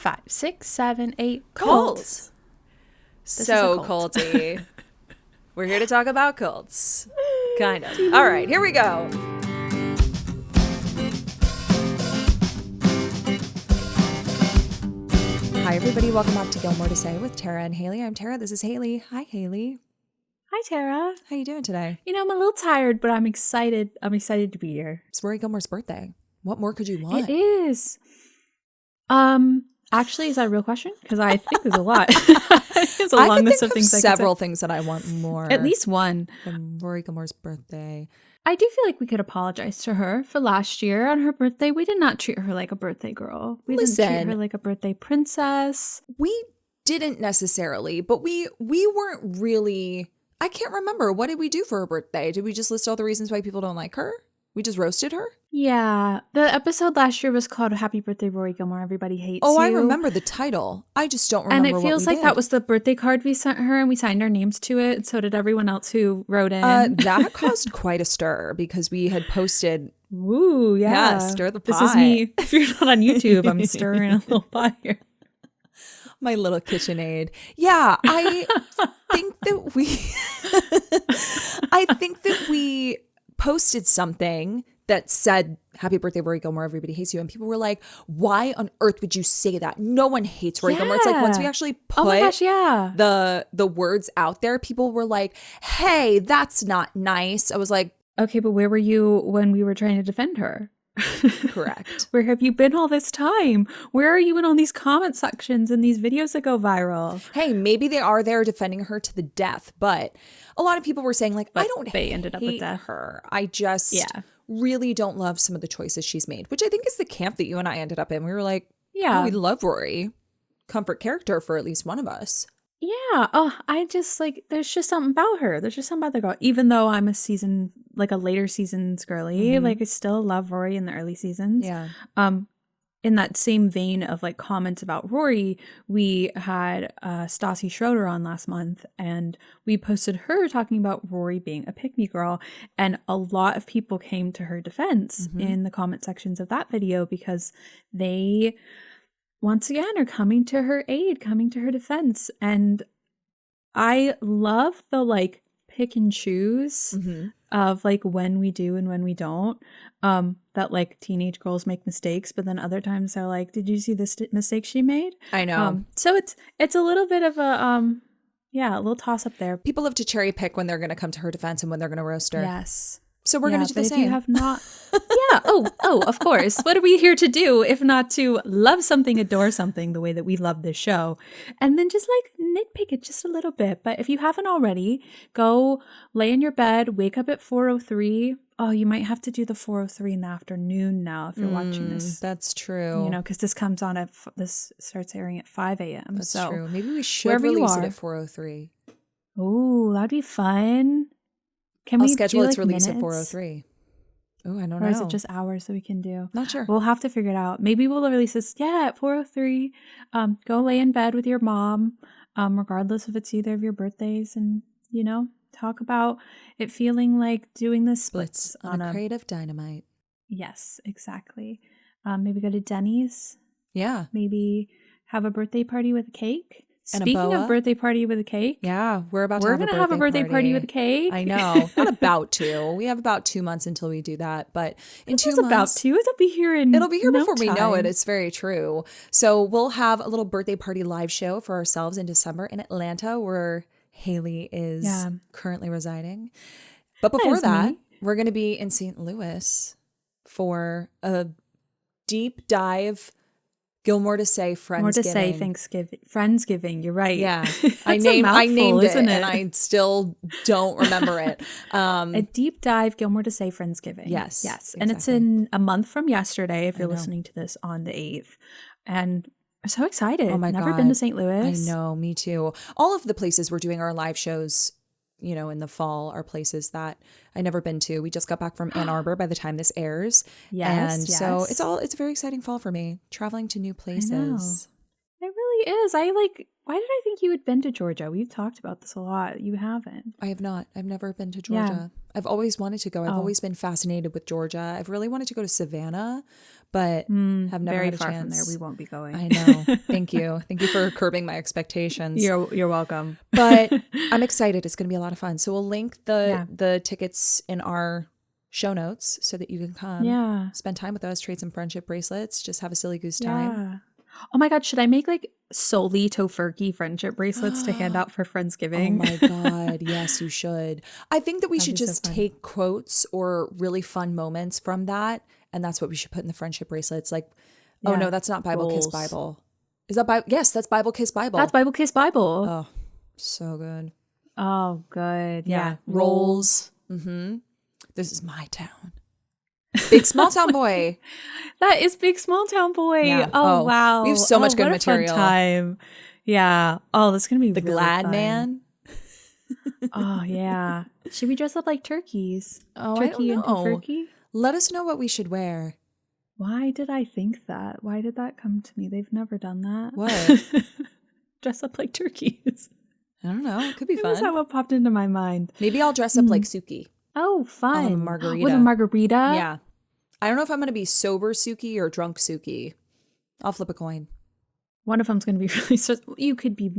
5, 6, 7, 8. Cults. So culty. We're here to talk about cults. Kind of. All right, here we go. Hi, everybody. Welcome back to Gilmore to Say with Tara and Haley. I'm Tara. This is Haley. Hi, Haley. Hi, Tara. How you doing today? You know, I'm a little tired, but I'm excited. I'm excited to be here. It's Rory Gilmore's birthday. What more could you want? It is. Actually, is that a real question? Because I think there's a lot. It's a long list of things. Several things that I want more. At least one. Than Rory Gilmore's birthday. I do feel like we could apologize to her for last year on her birthday. We did not treat her like a birthday girl. We didn't treat her like a birthday princess. We didn't necessarily, but we weren't really. I can't remember. What did we do for her birthday? Did we just list all the reasons why people don't like her? We just roasted her? Yeah. The episode last year was called Happy Birthday, Rory Gilmore. Everybody hates you. Oh, I remember the title. I just don't remember what we did. And it feels like that was the birthday card we sent her, and we signed our names to it. And so did everyone else who wrote in. That caused quite a stir because we had posted. Ooh, yeah. Stir the pot. This is me. If you're not on YouTube, I'm stirring a little pot here. My little KitchenAid. Yeah, I think that we posted something that said, Happy Birthday, Rory Gilmore, everybody hates you. And people were like, why on earth would you say that? No one hates Rory Gilmore. It's like once we actually put the words out there, people were like, hey, that's not nice. I was like, okay, but where were you when we were trying to defend her? Correct. Where have you been all this time? Where are you in all these comment sections and these videos that go viral? Hey, maybe they are there defending her to the death, but a lot of people were saying like, I don't hate her. I just really don't love some of the choices she's made, which I think is the camp that you and I ended up in. We were like, we love Rory. Comfort character for at least one of us. Yeah. Oh, I just like, there's just something about her. There's just something about the girl. Even though I'm a later seasons girly, like I still love Rory in the early seasons. Yeah. In that same vein of like comments about Rory, we had Stassi Schroeder on last month, and we posted her talking about Rory being a pick-me girl, and a lot of people came to her defense in the comment sections of that video because they once again are coming to her aid, coming to her defense. And I love the like pick and choose of like when we do and when we don't, that like teenage girls make mistakes, but then other times they're like, did you see this mistake she made? I know. So it's a little bit of a little toss up there. People love to cherry pick when they're going to come to her defense and when they're going to roast her. Yes. So we're going to do the same. If you have not, of course. What are we here to do if not to love something, adore something the way that we love this show, and then just like nitpick it just a little bit. But if you haven't already, go lay in your bed, wake up at 4:03. Oh, you might have to do the 4:03 in the afternoon now if you're watching this. That's true. You know, because this comes on this starts airing at 5 a.m. That's true. Maybe we should release it at 4:03. Oh, that'd be fun. I'll schedule its release at 4:03. Oh, I don't know. Or is it just hours that we can do? Not sure. We'll have to figure it out. Maybe we'll release this, at 4:03. Go lay in bed with your mom, regardless if it's either of your birthdays, and, you know, talk about it feeling like doing the splits on a crate of dynamite. Yes, exactly. Maybe go to Denny's. Yeah. Maybe have a birthday party with a cake. And Speaking of birthday party with a cake. Yeah, we're going to have a birthday party with a cake. I know. Not about to. We have about 2 months until we do that. But in 2 months. It'll be here before we know it. It's very true. So we'll have a little birthday party live show for ourselves in December in Atlanta, where Haley is currently residing. But before that, we're going to be in St. Louis for a deep dive Gilmore to Say Friendsgiving. More to say Thanksgiving. Friendsgiving, you're right. Yeah. I named it, and I still don't remember it. A deep dive Gilmore to Say Friendsgiving. Yes. Yes. And it's in a month from yesterday if you're listening to this on the 8th. And I'm so excited. Oh my God. Never been to St. Louis. I know, me too. All of the places we're doing our live shows, you know, in the fall are places that I never been to. We just got back from Ann Arbor by the time this airs. Yes. And so it's a very exciting fall for me, traveling to new places. It really is. Why did I think you had been to Georgia? We've talked about this a lot. You haven't. I have not. I've never been to Georgia. Yeah. I've always wanted to go. I've always been fascinated with Georgia. I've really wanted to go to Savannah, but have never very had a far chance. From there. We won't be going. I know. Thank you. Thank you for curbing my expectations. You're welcome. But I'm excited. It's going to be a lot of fun. So we'll link the tickets in our show notes so that you can come spend time with us, trade some friendship bracelets, just have a silly goose time. Yeah. Oh my God, should I make solely tofurkey friendship bracelets to hand out for Friendsgiving? Oh my God, yes, you should. I think that we should just take quotes or really fun moments from that, and that's what we should put in the friendship bracelets. Oh no, that's not Bible Kiss Bible. Is that Bible? Yes, that's Bible Kiss Bible. That's Bible Kiss Bible. Oh, so good. Oh, good. Yeah. Rolls. Mm-hmm. This is my town. Big small town boy. That is Big Small Town Boy. Yeah. Oh, wow. We have so much good material. Fun time. Yeah. Oh, that's going to be the really Glad fun. Man. Oh, yeah. Should we dress up like turkeys? Oh, Turkey I don't know. and turkey? Let us know what we should wear. Why did I think that? Why did that come to me? They've never done that. What? Dress up like turkeys. I don't know. It could be fun. That's not what popped into my mind. Maybe I'll dress up like Suki. Oh, fun. I'll have a margarita. With a margarita? Yeah. I don't know if I'm going to be sober Suki or drunk Suki. I'll flip a coin. One of them's going to be really... You could be...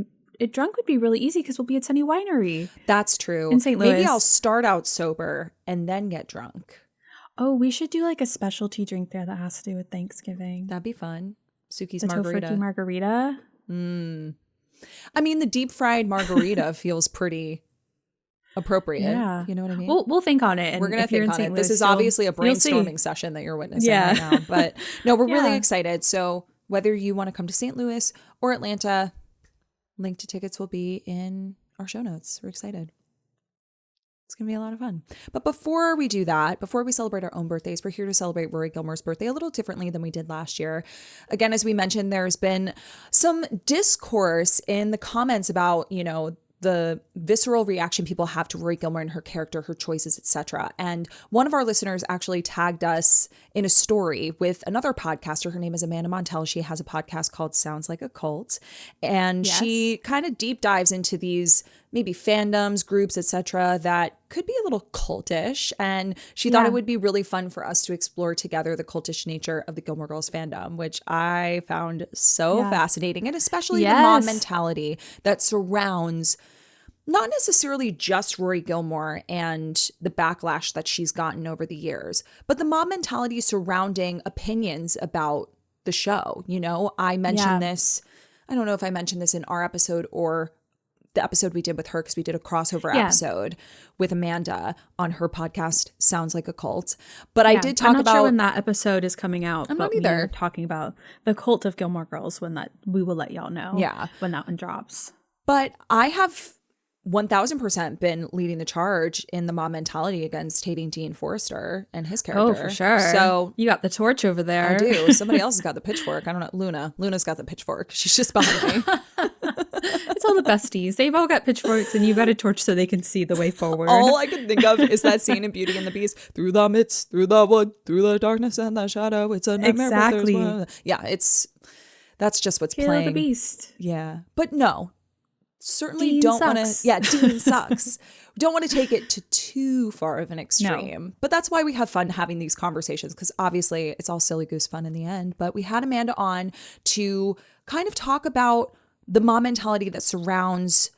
Drunk would be really easy because we'll be at Sunny Winery. That's true. In St. Louis. Maybe I'll start out sober and then get drunk. Oh, we should do a specialty drink there that has to do with Thanksgiving. That'd be fun. Suki's the margarita. Tofurkey margarita. I mean, the deep fried margarita feels pretty... appropriate. Yeah. You know what I mean? We'll think on it. And we're going to think on it. This is obviously a brainstorming session that you're witnessing right now. But no, we're really excited. So whether you want to come to St. Louis or Atlanta, link to tickets will be in our show notes. We're excited. It's going to be a lot of fun. But before we do that, before we celebrate our own birthdays, we're here to celebrate Rory Gilmore's birthday a little differently than we did last year. Again, as we mentioned, there's been some discourse in the comments about, the visceral reaction people have to Rory Gilmore and her character, her choices, etc. And one of our listeners actually tagged us in a story with another podcaster. Her name is Amanda Montell. She has a podcast called Sounds Like a Cult. And she kind of deep dives into these maybe fandoms, groups, etc. that could be a little cultish. And she thought it would be really fun for us to explore together the cultish nature of the Gilmore Girls fandom, which I found so fascinating. And especially the mom mentality that surrounds not necessarily just Rory Gilmore and the backlash that she's gotten over the years, but the mob mentality surrounding opinions about the show. I mentioned this, I don't know if I mentioned this in our episode or the episode we did with her, because we did a crossover episode with Amanda on her podcast, Sounds Like a Cult. But I did talk about... I'm not sure when that episode is coming out. I'm not either. We're talking about the cult of Gilmore Girls we will let y'all know when that one drops. But I have 1000% been leading the charge in the mob mentality against hating Dean Forrester and his character. Oh, for sure. So you got the torch over there. I do. Somebody else has got the pitchfork. I don't know. Luna's got the pitchfork. She's just behind me. It's all the besties. They've all got pitchforks and you got a torch so they can see the way forward. All I can think of is that scene in Beauty and the Beast. Through the midst, through the wood, through the darkness and the shadow. It's a nightmare. Exactly. Yeah, that's just what's Kill playing. The Beast. Yeah. But no. Certainly Dean don't want sucks. to. Yeah, Dean sucks. Don't want to take it to too far of an extreme. No. But that's why we have fun having these conversations, because obviously it's all silly goose fun in the end. But we had Amanda on to kind of talk about the mom mentality that surrounds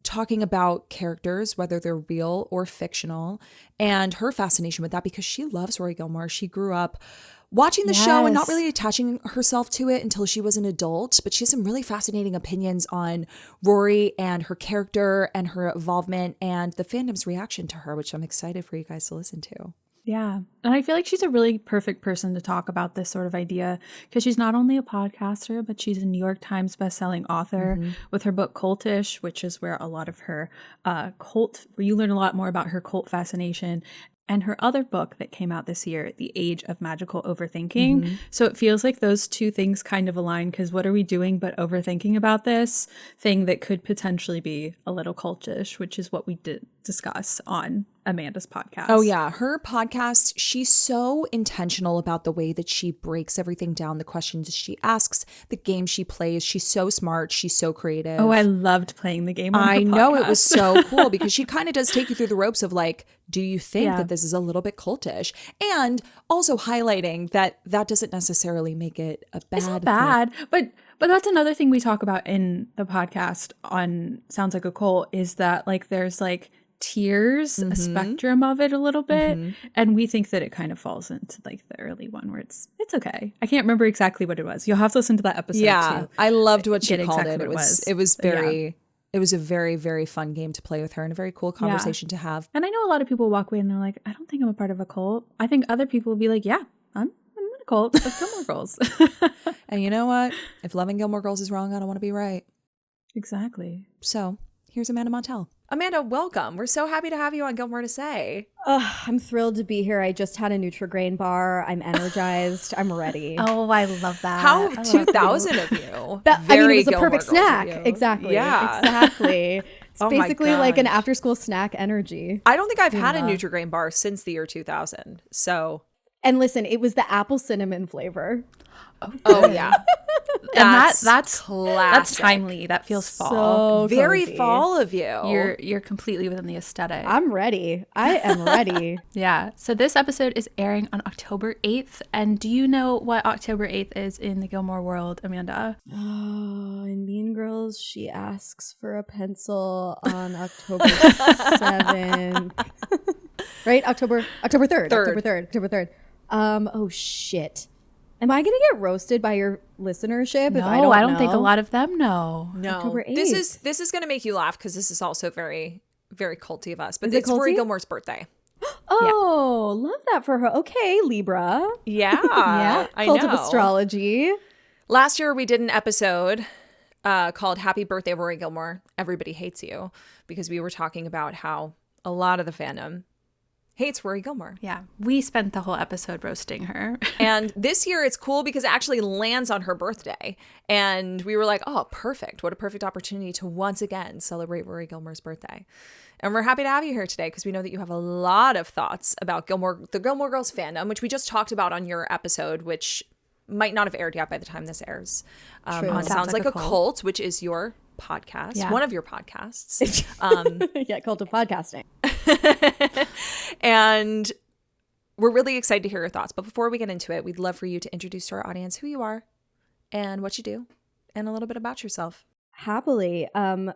talking about characters, whether they're real or fictional, and her fascination with that, because she loves Rory Gilmore. She grew up watching the show and not really attaching herself to it until she was an adult, but she has some really fascinating opinions on Rory and her character and her involvement and the fandom's reaction to her, which I'm excited for you guys to listen to. Yeah. And I feel like she's a really perfect person to talk about this sort of idea, because she's not only a podcaster, but she's a New York Times bestselling author with her book Cultish, which is where a lot of her where you learn a lot more about her cult fascination. And her other book that came out this year, The Age of Magical Overthinking. So it feels like those two things kind of align, because what are we doing but overthinking about this thing that could potentially be a little cultish, which is what we did discuss on Amanda's podcast. Oh, yeah. Her podcast, she's so intentional about the way that she breaks everything down, the questions she asks, the game she plays. She's so smart. She's so creative. Oh, I loved playing the game on her I know. podcast. It was so cool because she kind of does take you through the ropes of like, do you think that this is a little bit cultish? And also highlighting that doesn't necessarily make it a bad It's not bad, but that's another thing we talk about in the podcast on Sounds Like a Cult is that like there's like tiers, a spectrum of it a little bit, and we think that it kind of falls into like the early one where it's okay. I can't remember exactly what it was. You'll have to listen to that episode. Yeah, I loved what she called exactly it. It was a very, very fun game to play with her and a very cool conversation to have. And I know a lot of people walk away and they're like, I don't think I'm a part of a cult. I think other people will be like, yeah, I'm in a cult of Gilmore Girls. And you know what? If loving Gilmore Girls is wrong, I don't want to be right. Exactly. So here's Amanda Montell. Amanda, welcome. We're so happy to have you on Gilmore to Say. I'm thrilled to be here. I just had a Nutri-Grain bar. I'm energized. I'm ready. Oh, I love that. How 2000 of you. It was a perfect snack. Exactly. Yeah. Exactly. It's basically like an after-school snack energy. I don't think I've had a Nutri-Grain bar since the year 2000. So. And listen, it was the apple cinnamon flavor. Oh yeah. That's classic. That's timely. That feels fall. So very cozy. fall of you. You're completely within the aesthetic. I'm ready. I am ready. Yeah. So this episode is airing on October 8th. And do you know what October 8th is in the Gilmore world, Amanda? Oh, in Mean Girls, she asks for a pencil on October 7th. Right? October 3rd. October 3rd. Oh shit. Am I going to get roasted by your listenership? No, if I don't think a lot of them know. No. October 8th. This is going to make you laugh because this is also very, very culty of us. But Is it it's Rory culty? Gilmore's birthday. Oh, love that for her. Okay, Libra. Yeah. Yeah. I Cult know. of astrology. Last year we did an episode called Happy Birthday Rory Gilmore. Everybody hates you, because we were talking about how a lot of the fandom hates Rory Gilmore. Yeah. We spent the whole episode roasting her. And this year it's cool because it actually lands on her birthday. And we were like, oh, perfect. What a perfect opportunity to once again celebrate Rory Gilmore's birthday. And we're happy to have you here today because we know that you have a lot of thoughts about the Gilmore Girls fandom, which we just talked about on your episode, which might not have aired yet by the time this airs. On Sounds Like a Cult, which is your podcast, one of your podcasts. Yeah, Cult of Podcasting. And we're really excited to hear your thoughts. But before we get into it, we'd love for you to introduce to our audience who you are and what you do and a little bit about yourself. Happily.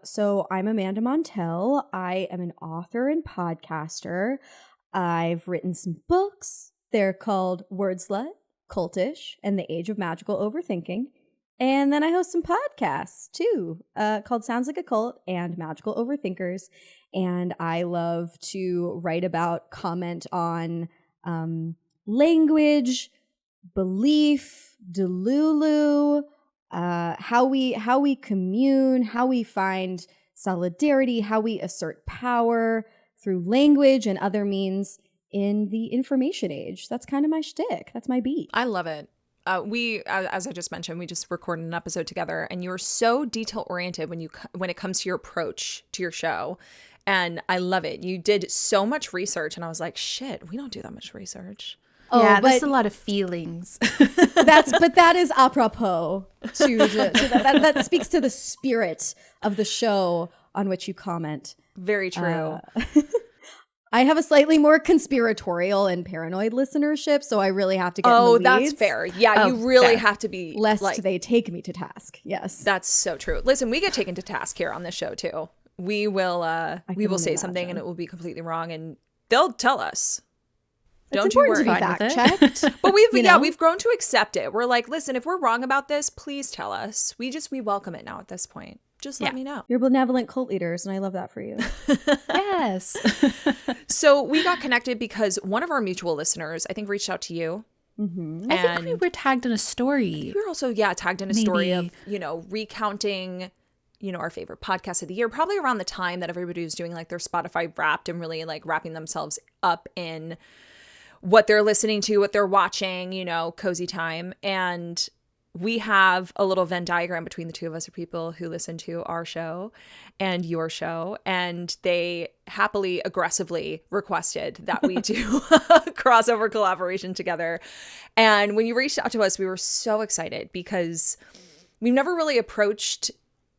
So I'm Amanda Montell. I am an author and podcaster. I've written some books. They're called Wordslut, Cultish, and The Age of Magical Overthinking. And then I host some podcasts too, called Sounds Like a Cult and Magical Overthinkers. And I love to write about, comment on language, belief, delulu, how we commune, how we find solidarity, how we assert power through language and other means in the information age. That's kind of my shtick. That's my beat. I love it. We, as I just mentioned, we just recorded an episode together, and you're so detail oriented when it comes to your approach to your show. And I love it. You did so much research, and I was like, shit, we don't do that much research. Oh, yeah, there's a lot of feelings. That is apropos to that speaks to the spirit of the show on which you comment. Very true. I have a slightly more conspiratorial and paranoid listenership, so I really have to get in the weeds. That's fair. Yeah, you really have to be lest they take me to task. Yes, that's so true. Listen, we get taken to task here on this show too. We will say something and it will be completely wrong, and they'll tell us. Don't you worry. Fact checked. But we've grown to accept it. We're like, listen, if we're wrong about this, please tell us. We welcome it now at this point. Just let me know. You're benevolent cult leaders, and I love that for you. Yes. So we got connected because one of our mutual listeners, I think, reached out to you. Mm-hmm. I think we were tagged in a story. We were also, tagged in a story of, recounting, our favorite podcast of the year, probably around the time that everybody was doing like their Spotify Wrapped and really like wrapping themselves up in what they're listening to, what they're watching, cozy time. And we have a little Venn diagram between the two of us of people who listen to our show and your show, and they happily, aggressively requested that we do a crossover collaboration together. And when you reached out to us, we were so excited because we've never really approached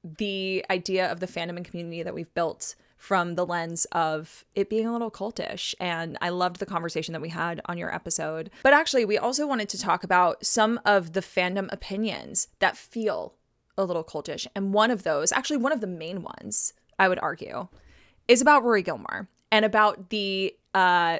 the idea of the fandom and community that we've built from the lens of it being a little cultish. And I loved the conversation that we had on your episode. But actually, we also wanted to talk about some of the fandom opinions that feel a little cultish. And one of those, actually one of the main ones, I would argue, is about Rory Gilmore and about the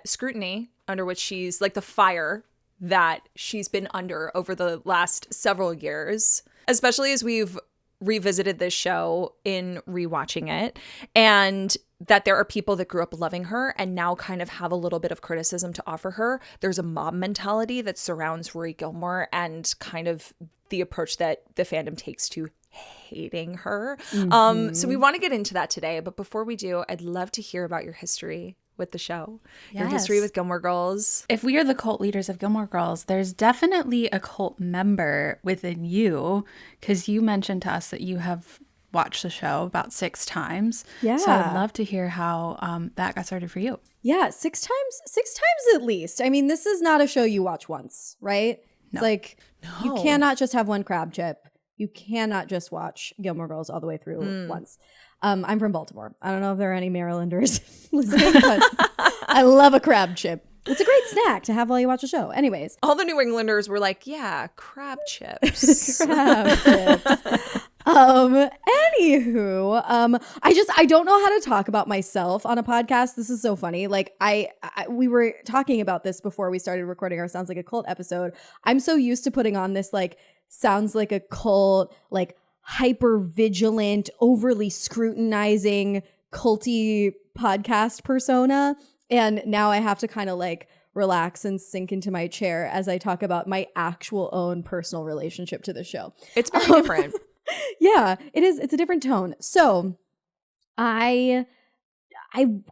scrutiny under which she's, like the fire that she's been under over the last several years, especially as we've revisited this show in rewatching it, and that there are people that grew up loving her and now kind of have a little bit of criticism to offer her. There's a mob mentality that surrounds Rory Gilmore and kind of the approach that the fandom takes to hating her. So we want to get into that today, but before we do, I'd love to hear about your history with the show, your history with Gilmore Girls. If we are the cult leaders of Gilmore Girls, there's definitely a cult member within you, because you mentioned to us that you have watched the show about 6 times. Yeah. So I'd love to hear how that got started for you. Yeah, 6 times at least. I mean, this is not a show you watch once, right? No. It's like, you cannot just have one crab chip. You cannot just watch Gilmore Girls all the way through once. I'm from Baltimore. I don't know if there are any Marylanders listening, but I love a crab chip. It's a great snack to have while you watch a show. Anyways. All the New Englanders were like, yeah, crab chips. Crab chips. Anywho, I don't know how to talk about myself on a podcast. This is so funny. Like we were talking about this before we started recording our Sounds Like a Cult episode. I'm so used to putting on this like sounds like a cult, like hyper vigilant, overly scrutinizing, culty podcast persona. And now I have to kind of like relax and sink into my chair as I talk about my actual own personal relationship to the show. It's very different. Yeah, it is. It's a different tone. So I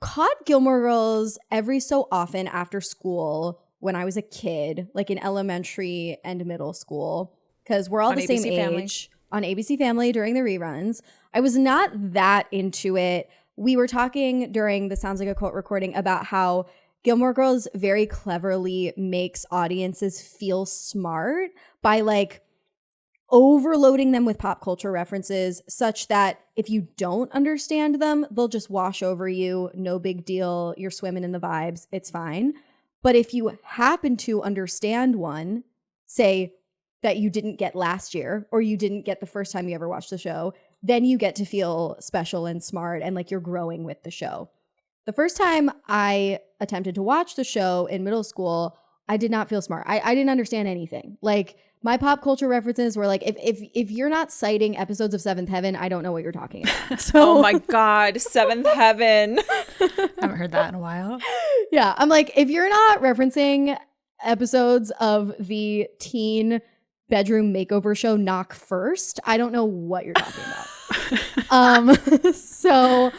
caught Gilmore Girls every so often after school when I was a kid, like in elementary and middle school, because we're all the same age. On ABC Family during the reruns. I was not that into it. We were talking during the Sounds Like a Cult recording about how Gilmore Girls very cleverly makes audiences feel smart by like overloading them with pop culture references such that if you don't understand them, they'll just wash over you. No big deal. You're swimming in the vibes. It's fine. But if you happen to understand one, say, that you didn't get last year or you didn't get the first time you ever watched the show, then you get to feel special and smart and like you're growing with the show. The first time I attempted to watch the show in middle school, I did not feel smart. I didn't understand anything. Like my pop culture references were like, if you're not citing episodes of Seventh Heaven, I don't know what you're talking about. So, oh my God, Seventh Heaven. I haven't heard that in a while. Yeah, I'm like, if you're not referencing episodes of the teen bedroom makeover show Knock First, I don't know what you're talking about. So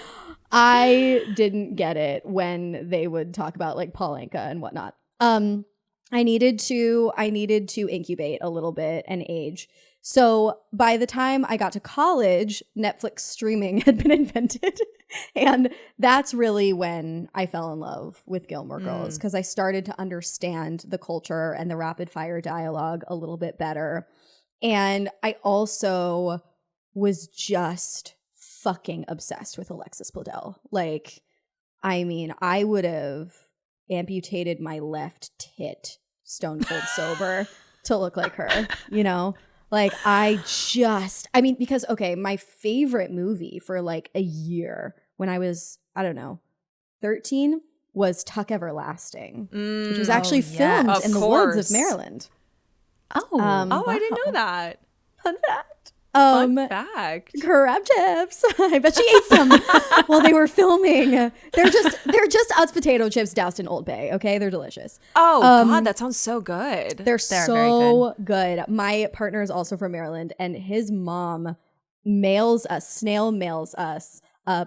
I didn't get it when they would talk about like Paul Anka and whatnot. I needed to incubate a little bit and age. So by the time I got to college, Netflix streaming had been invented. And that's really when I fell in love with Gilmore Girls, because I started to understand the culture and the rapid fire dialogue a little bit better. And I also was just fucking obsessed with Alexis Bledel. Like, I mean, I would have amputated my left tit stone cold sober to look like her, you know? Like, because, okay, my favorite movie for like a year when I was, I don't know, 13 was Tuck Everlasting, which was actually filmed in the woods of Maryland. I didn't know that. Fun fact. Fun fact. Crab chips. I bet she ate some while they were filming. They're just Utz potato chips doused in Old Bay. Okay, they're delicious. Oh God, that sounds so good. They're so good. My partner is also from Maryland, and his mom snail mails us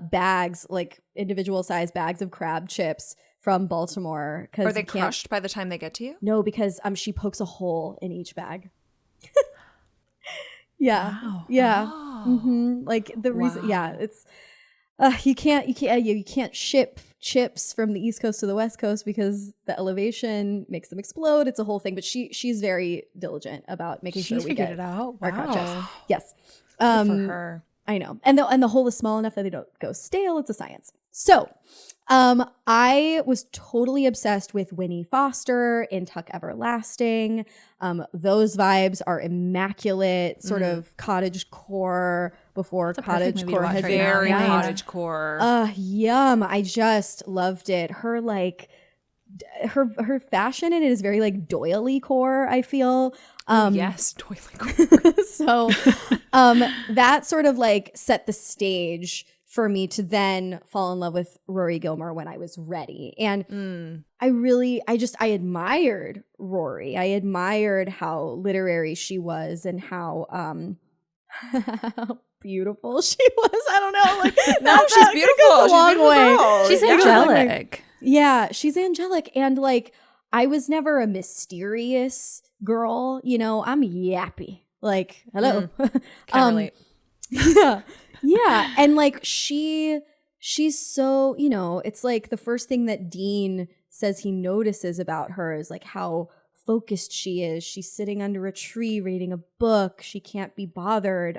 bags, like individual size bags of crab chips from Baltimore. Are they crushed by the time they get to you? No, because she pokes a hole in each bag. Yeah. Wow. Yeah. Oh. Like the reason, Wow. it's you can't ship chips from the East Coast to the West Coast because the elevation makes them explode. It's a whole thing, but she's very diligent about making sure we figured get it out. our crab chips. Wow. Yes. Good for her. I know. And the hole is small enough that they don't go stale. It's a science. So, I was totally obsessed with Winnie Foster in Tuck Everlasting. Those vibes are immaculate, sort of cottage core before cottage core had been Very coined. cottage core. Yum. I just loved it. Her like her fashion in it is very like doily core, I feel. Yes, doily core. So that sort of like set the stage for me to then fall in love with Rory Gilmore when I was ready. And I admired Rory. I admired how literary she was and how beautiful she was. I don't know. Like, No, she's beautiful. She's a long way. Girl. She's Yeah. angelic. Yeah, she's angelic. And like, I was never a mysterious girl. You know, I'm yappy. Like, hello. Can relate. Yeah. Yeah. And like she's so, you know, it's like the first thing that Dean says he notices about her is like how focused she is. She's sitting under a tree reading a book. She can't be bothered.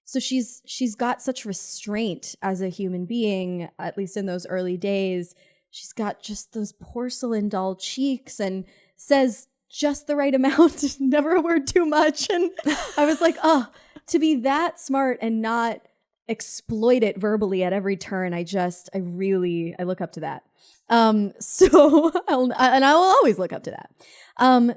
So she's got such restraint as a human being, at least in those early days. She's got just those porcelain doll cheeks and says just the right amount, never a word too much. And I was like, oh, to be that smart and not exploit it verbally at every turn, I look up to that. So I will always look up to that.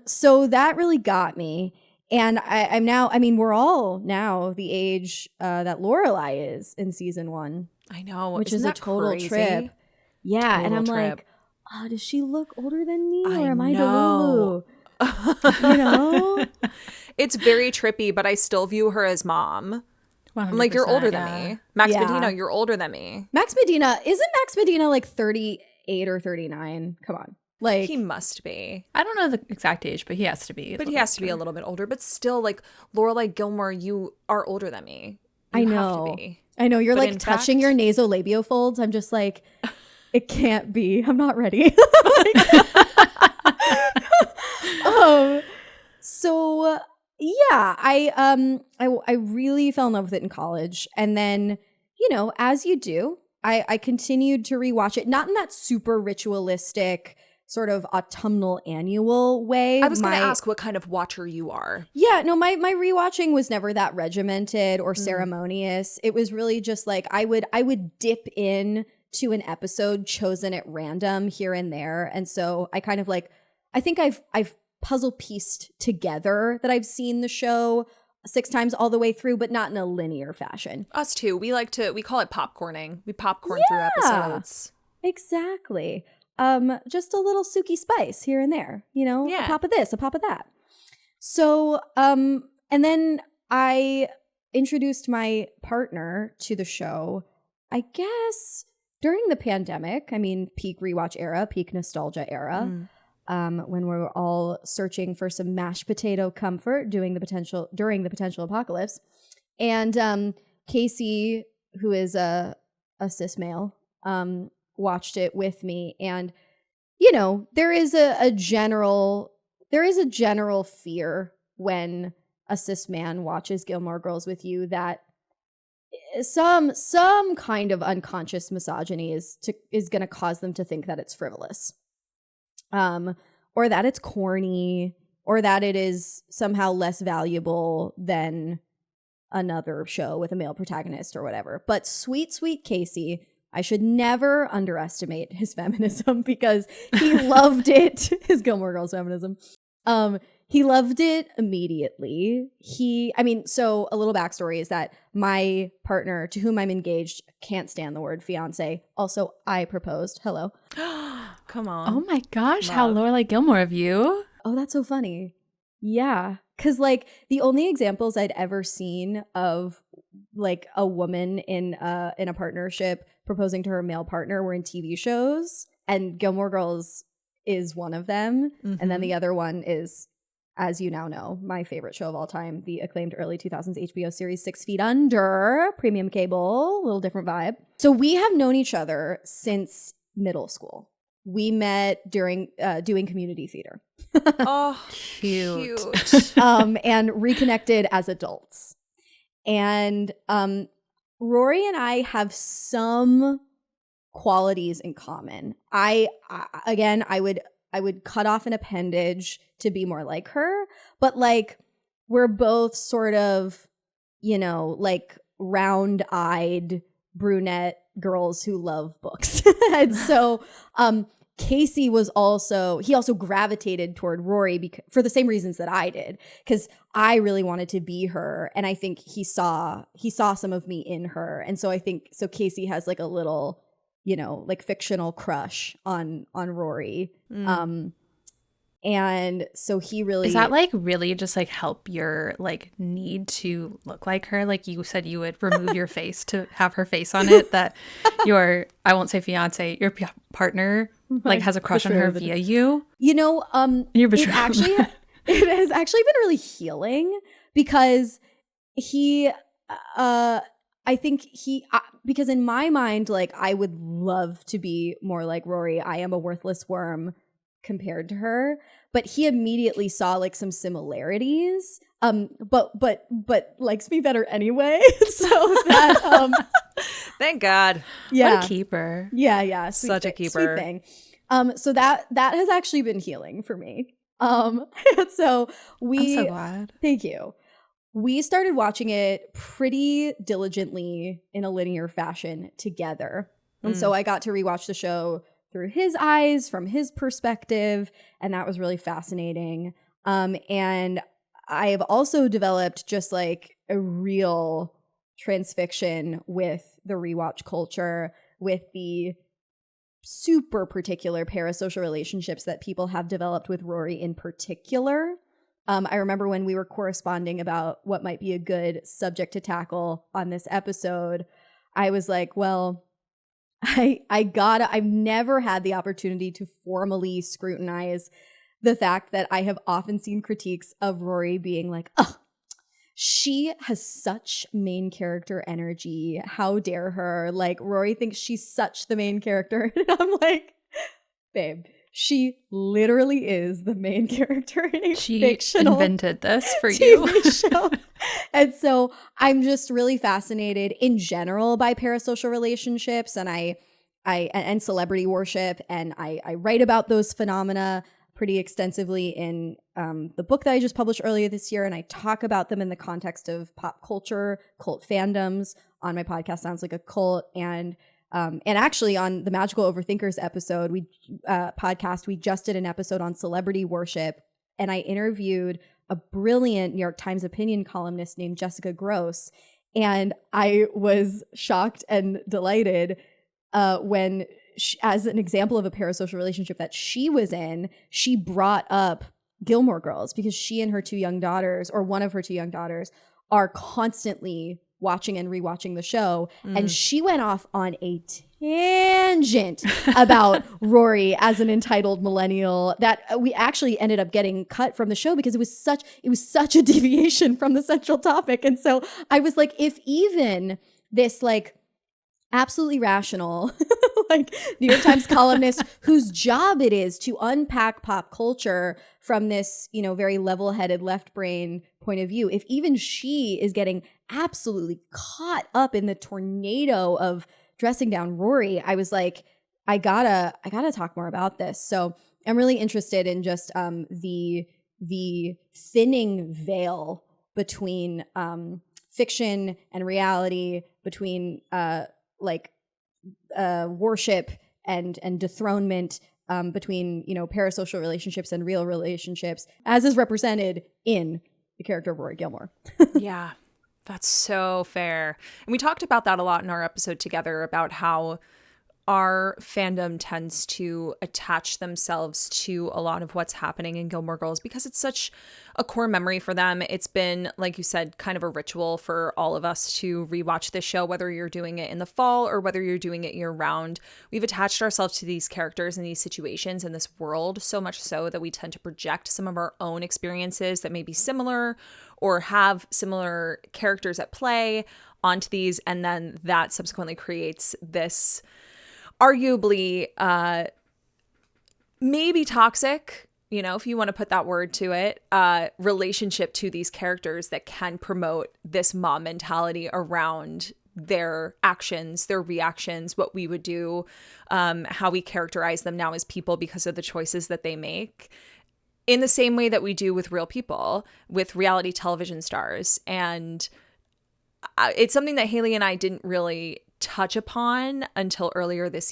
So that really got me. And I'm now, I mean, we're all now the age that Lorelai is in season 1. I know. Which Isn't is a that total crazy? trip. Yeah. Total and I'm trip. like, oh, does she look older than me? I Or am I know. Delulu? You know? It's very trippy, but I still view her as mom. I'm like, you're older than me. Max Yeah. Medina, you're older than me. Max Medina, isn't Max Medina like 38 or 39? Come on. Like, He must be. I don't know the exact age, but he has to be. But he has to be a little bit older. But still, like, Lorelai Gilmore, you are older than me. You I know. have to be. I know. You're But like in touching fact- your nasolabial folds. I'm just like, it can't be. I'm not ready. So yeah, I really fell in love with it in college. And then, you know, as you do, I continued to rewatch it, not in that super ritualistic sort of autumnal annual way. I was going to ask what kind of watcher you are. Yeah, no, my rewatching was never that regimented or ceremonious. It was really just like I would dip in to an episode chosen at random here and there. And so I kind of like, I think I've puzzle pieced together that I've seen the show 6 times all the way through, but not in a linear fashion. Us too. We call it popcorning. We popcorn through episodes. Exactly. Just a little Suki spice here and there, you know, Yeah. a pop of this, a pop of that. So, and then I introduced my partner to the show, I guess, during the pandemic. I mean, peak rewatch era, peak nostalgia era. When we were all searching for some mashed potato comfort during the potential apocalypse. And Casey, who is a cis male, watched it with me. And, you know, there is a general fear when a cis man watches Gilmore Girls with you that some kind of unconscious misogyny is going to cause them to think that it's frivolous. Or that it's corny, or that it is somehow less valuable than another show with a male protagonist or whatever. But sweet, sweet Casey, I should never underestimate his feminism because he loved it, his Gilmore Girls feminism. He loved it immediately. So a little backstory is that my partner, to whom I'm engaged, can't stand the word fiance. Also, I proposed. Hello. Come on. Oh my gosh, how Lorelai Gilmore of you. Oh, that's so funny. Yeah. Because, like, the only examples I'd ever seen of, like, a woman in a partnership proposing to her male partner were in TV shows. And Gilmore Girls is one of them. And then the other one is as you now know, my favorite show of all time, the acclaimed early 2000s HBO series 6 Feet Under, premium cable, a little different vibe. So we have known each other since middle school. We met during doing community theater. Oh, cute. And reconnected as adults. And Rory and I have some qualities in common. I would cut off an appendage to be more like her, but like we're both sort of, you know, like round-eyed brunette girls who love books. And so Casey he also gravitated toward Rory for the same reasons that I did, because I really wanted to be her, and I think he saw some of me in her, and so I think Casey has like a little, you know, like fictional crush on Rory. And so he really... Is that like really just like help your like need to look like her? Like you said you would remove your face to have her face on it, that your, I won't say fiance, your partner like has a crush on her via you? You know, You're it has actually been really healing, because because in my mind, like I would love to be more like Rory. I am a worthless worm compared to her, but he immediately saw like some similarities, but likes me better anyway. So that thank God. Yeah. What a keeper. Yeah. Such a keeper. Sweet thing. So that has actually been healing for me. So I'm so glad. Thank you. We started watching it pretty diligently in a linear fashion together. And so I got to rewatch the show through his eyes, from his perspective, and that was really fascinating. And I have also developed just like a real transfixion with the rewatch culture, with the super particular parasocial relationships that people have developed with Rory in particular. I remember when we were corresponding about what might be a good subject to tackle on this episode, I was like, well, I've never had the opportunity to formally scrutinize the fact that I have often seen critiques of Rory being like, oh, she has such main character energy. How dare her? Like, Rory thinks she's such the main character. And I'm like, babe, she literally is the main character in a fictional invented this for TV you. show. And so I'm just really fascinated in general by parasocial relationships, and I and celebrity worship, and I write about those phenomena pretty extensively in the book that I just published earlier this year, and I talk about them in the context of pop culture, cult fandoms on my podcast, Sounds Like a Cult, and actually on the Magical Overthinkers episode, podcast, we just did an episode on celebrity worship, and I interviewed a brilliant New York Times opinion columnist named Jessica Gross, and I was shocked and delighted when, as an example of a parasocial relationship that she was in, she brought up Gilmore Girls, because she and her two young daughters, or one of her two young daughters, are constantly watching and rewatching the show. And she went off on a tangent about Rory as an entitled millennial that we actually ended up getting cut from the show because it was such a deviation from the central topic. And so I was like, if even this like absolutely rational like New York Times columnist whose job it is to unpack pop culture from this, you know, very level-headed left brain point of view, if even she is getting absolutely caught up in the tornado of dressing down Rory, I was like, I gotta talk more about this. So I'm really interested in just the thinning veil between fiction and reality, between worship and dethronement, between, you know, parasocial relationships and real relationships, as is represented in the character of Rory Gilmore. Yeah, that's so fair. And we talked about that a lot in our episode together, about how our fandom tends to attach themselves to a lot of what's happening in Gilmore Girls because it's such a core memory for them. It's been, like you said, kind of a ritual for all of us to rewatch this show, whether you're doing it in the fall or whether you're doing it year round. We've attached ourselves to these characters and these situations in this world so much so that we tend to project some of our own experiences that may be similar or have similar characters at play onto these. And then that subsequently creates this arguably maybe toxic, if you want to put that word to it, relationship to these characters that can promote this mob mentality around their actions, their reactions, what we would do, how we characterize them now as people because of the choices that they make, in the same way that we do with real people, with reality television stars. And it's something that Haley and I didn't really touch upon until earlier this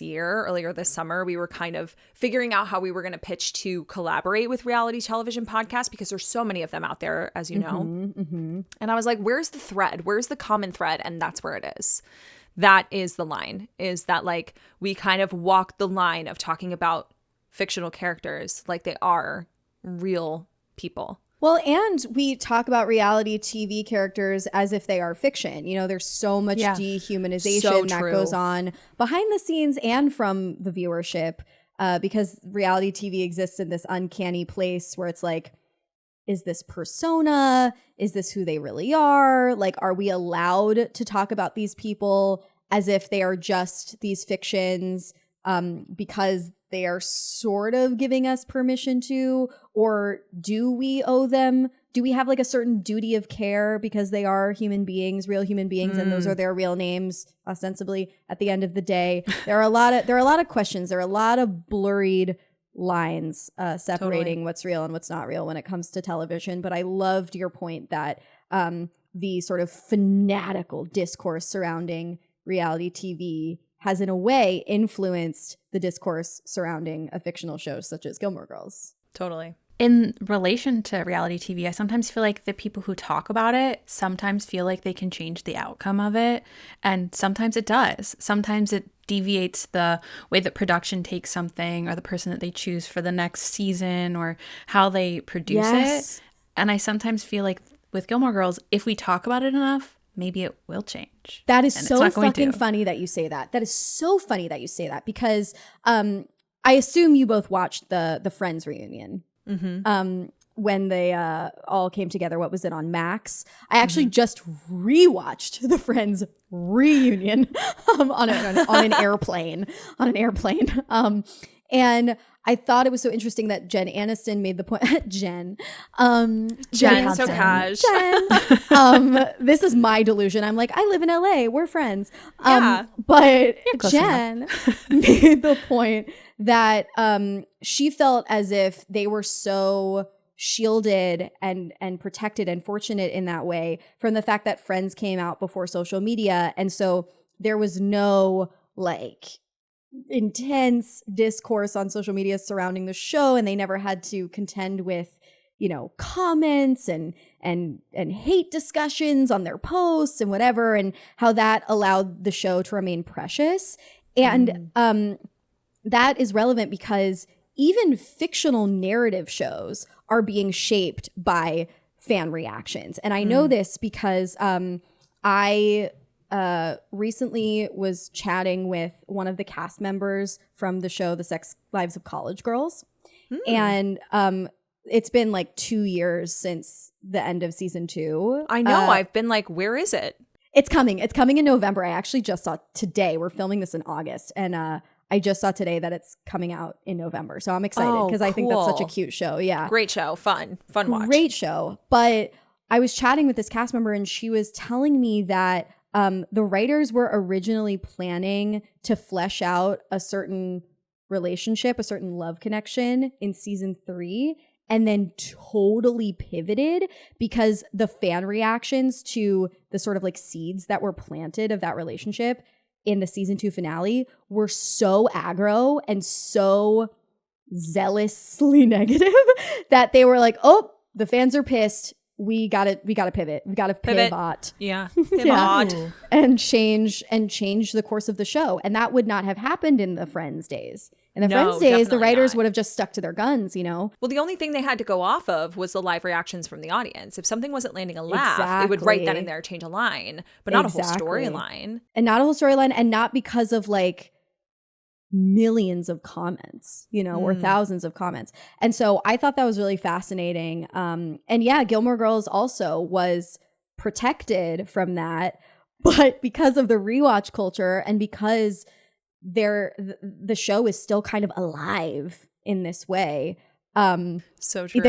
summer. We were kind of figuring out how we were going to pitch to collaborate with reality television podcasts because there's so many of them out there, as you know. And I was like, where's the thread? Where's the common thread? And that's where it is. That is the line, is that like we kind of walk the line of talking about fictional characters like they are real people. Well, and we talk about reality TV characters as if they are fiction. There's so much dehumanization that goes on behind the scenes and from the viewership because reality TV exists in this uncanny place where it's like, is this persona? Is this who they really are? Like, are we allowed to talk about these people as if they are just these fictions because they are sort of giving us permission to, or do we owe them? Do we have like a certain duty of care because they are human beings, real human beings, and those are their real names, ostensibly, at the end of the day? There are a lot of questions. There are a lot of blurred lines separating what's real and what's not real when it comes to television. But I loved your point that the sort of fanatical discourse surrounding reality TV has in a way influenced the discourse surrounding a fictional show such as Gilmore Girls. Totally. In relation to reality TV, I sometimes feel like the people who talk about it sometimes feel like they can change the outcome of it. And sometimes it does. Sometimes it deviates the way that production takes something or the person that they choose for the next season or how they produce it. And I sometimes feel like with Gilmore Girls, if we talk about it enough, maybe it will change. That is so fucking funny that you say that. That is so funny that you say that because I assume you both watched the Friends reunion when they all came together. What was it, on Max? I actually just rewatched the Friends reunion on an airplane. And I thought it was so interesting that Jen Aniston made the point. Jen, so cash. This is my delusion. I'm like, I live in LA. We're friends. But Jen made the point that she felt as if they were so shielded and protected and fortunate in that way from the fact that Friends came out before social media, and so there was no like intense discourse on social media surrounding the show, and they never had to contend with comments and hate discussions on their posts and whatever, and how that allowed the show to remain precious. And that is relevant because even fictional narrative shows are being shaped by fan reactions. And I know this because I recently was chatting with one of the cast members from the show The Sex Lives of College Girls. And it's been like 2 years since the end of season 2. I know. I've been like, where is it? It's coming. It's coming in November. I actually just saw today. We're filming this in August. And I just saw today that it's coming out in November. So I'm excited because I think that's such a cute show. Yeah. Great show. Fun watch. Great show. But I was chatting with this cast member and she was telling me that the writers were originally planning to flesh out a certain relationship, a certain love connection in season 3, and then totally pivoted because the fan reactions to the sort of like seeds that were planted of that relationship in the season 2 finale were so aggro and so zealously negative that they were like, oh, the fans are pissed. we gotta pivot. We gotta pivot. Yeah. Pivot. And change the course of the show. And that would not have happened in the Friends days. In the Friends days, the writers would have just stuck to their guns, you know? Well, the only thing they had to go off of was the live reactions from the audience. If something wasn't landing a laugh, they would write that in there, change a line, but not a whole storyline. And not a whole storyline, and not because of like millions of comments, you know, or thousands of comments. And so I thought that was really fascinating. And yeah, Gilmore Girls also was protected from that, but because of the rewatch culture and because the show is still kind of alive in this way. So true.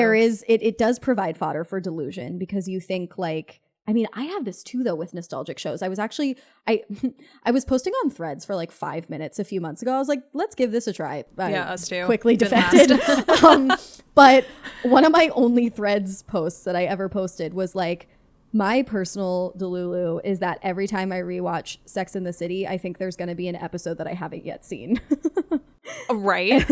It does provide fodder for delusion, because you think like, I mean, I have this too though with nostalgic shows. I was actually I was posting on Threads for like 5 minutes a few months ago. I was like, let's give this a try. Us too. Quickly defected. But one of my only Threads posts that I ever posted was like, my personal delulu is that every time I rewatch Sex and the City, I think there's going to be an episode that I haven't yet seen. Right.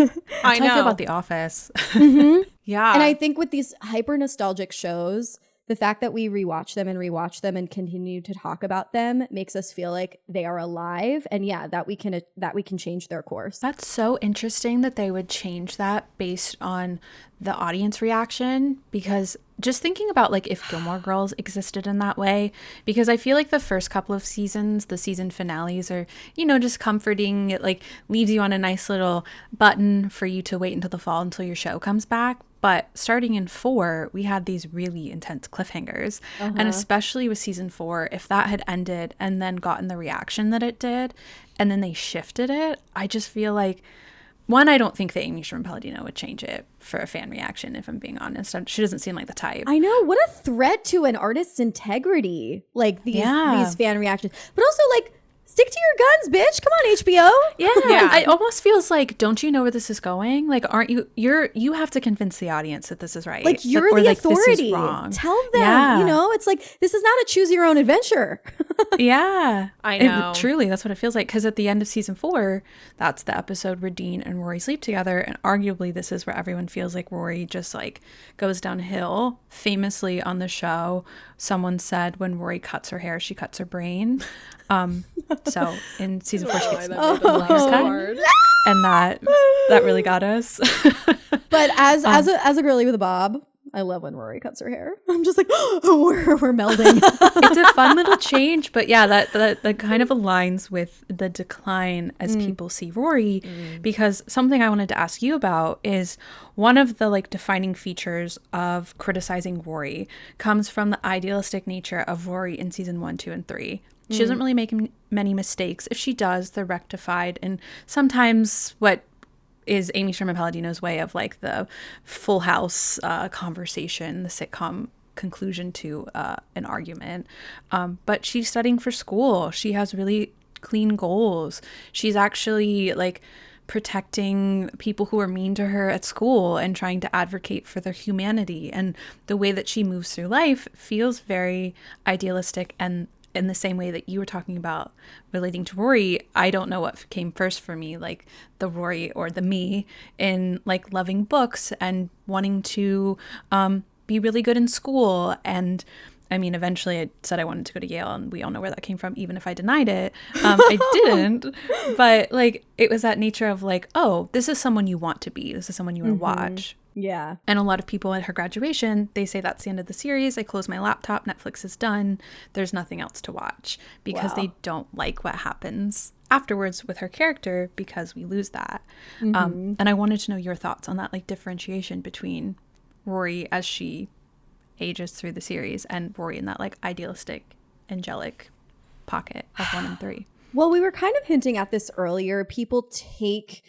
I know. I feel about The Office. Yeah. And I think with these hyper nostalgic shows, the fact that we rewatch them and continue to talk about them makes us feel like they are alive, and that we can change their course. That's so interesting that they would change that based on the audience reaction, because just thinking about like if Gilmore Girls existed in that way, because I feel like the first couple of seasons, the season finales are, you know, just comforting. It like leaves you on a nice little button for you to wait until the fall until your show comes back. But starting in 4, we had these really intense cliffhangers. And especially with season 4, if that had ended and then gotten the reaction that it did, and then they shifted it, I just feel like, one, I don't think that Amy Sherman-Palladino would change it for a fan reaction, if I'm being honest. She doesn't seem like the type. I know. What a threat to an artist's integrity, like these fan reactions. But also, like, stick to your guns, bitch. Come on, HBO. Yeah. It almost feels like, don't you know where this is going? Like, aren't you have to convince the audience that this is right. Like, you're the authority. This is wrong. Tell them, you know, it's like, this is not a choose your own adventure. Yeah. I know. Truly, that's what it feels like. Because at the end of season 4, that's the episode where Dean and Rory sleep together. And arguably, this is where everyone feels like Rory just like goes downhill. Famously on the show, someone said when Rory cuts her hair, she cuts her brain. So in season 4, she gets a haircut, and that really got us. But as a girly with a bob, I love when Rory cuts her hair. I'm just like, we're melding. It's a fun little change, but yeah, that kind of aligns with the decline as people see Rory, because something I wanted to ask you about is one of the like defining features of criticizing Rory comes from the idealistic nature of Rory in season 1, 2, and 3. She doesn't really make many mistakes. If she does, they're rectified. And sometimes what is Amy Sherman-Palladino's way of like the Full House conversation, the sitcom conclusion to an argument. But she's studying for school. She has really clean goals. She's actually like protecting people who are mean to her at school and trying to advocate for their humanity. And the way that she moves through life feels very idealistic, and in the same way that you were talking about relating to Rory, I don't know what came first for me, like the Rory or the me in like loving books and wanting to be really good in school. And I mean, eventually I said I wanted to go to Yale, and we all know where that came from, even if I denied it. I didn't, but like it was that nature of like, oh, this is someone you want to be. This is someone you want to watch. Yeah. And a lot of people at her graduation, they say that's the end of the series. I close my laptop. Netflix is done. There's nothing else to watch, because they don't like what happens afterwards with her character, because we lose that. And I wanted to know your thoughts on that, like differentiation between Rory as she ages through the series and Rory in that like idealistic, angelic pocket of 1 and 3. Well, we were kind of hinting at this earlier. People take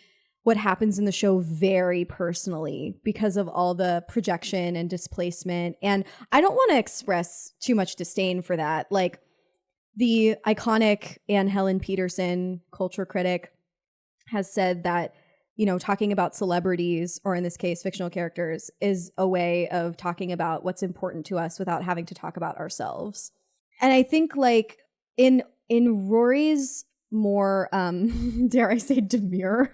what happens in the show very personally because of all the projection and displacement. And I don't want to express too much disdain for that. Like the iconic Anne Helen Petersen culture critic has said that, you know, talking about celebrities, or in this case, fictional characters, is a way of talking about what's important to us without having to talk about ourselves. And I think like in Rory's more dare I say demure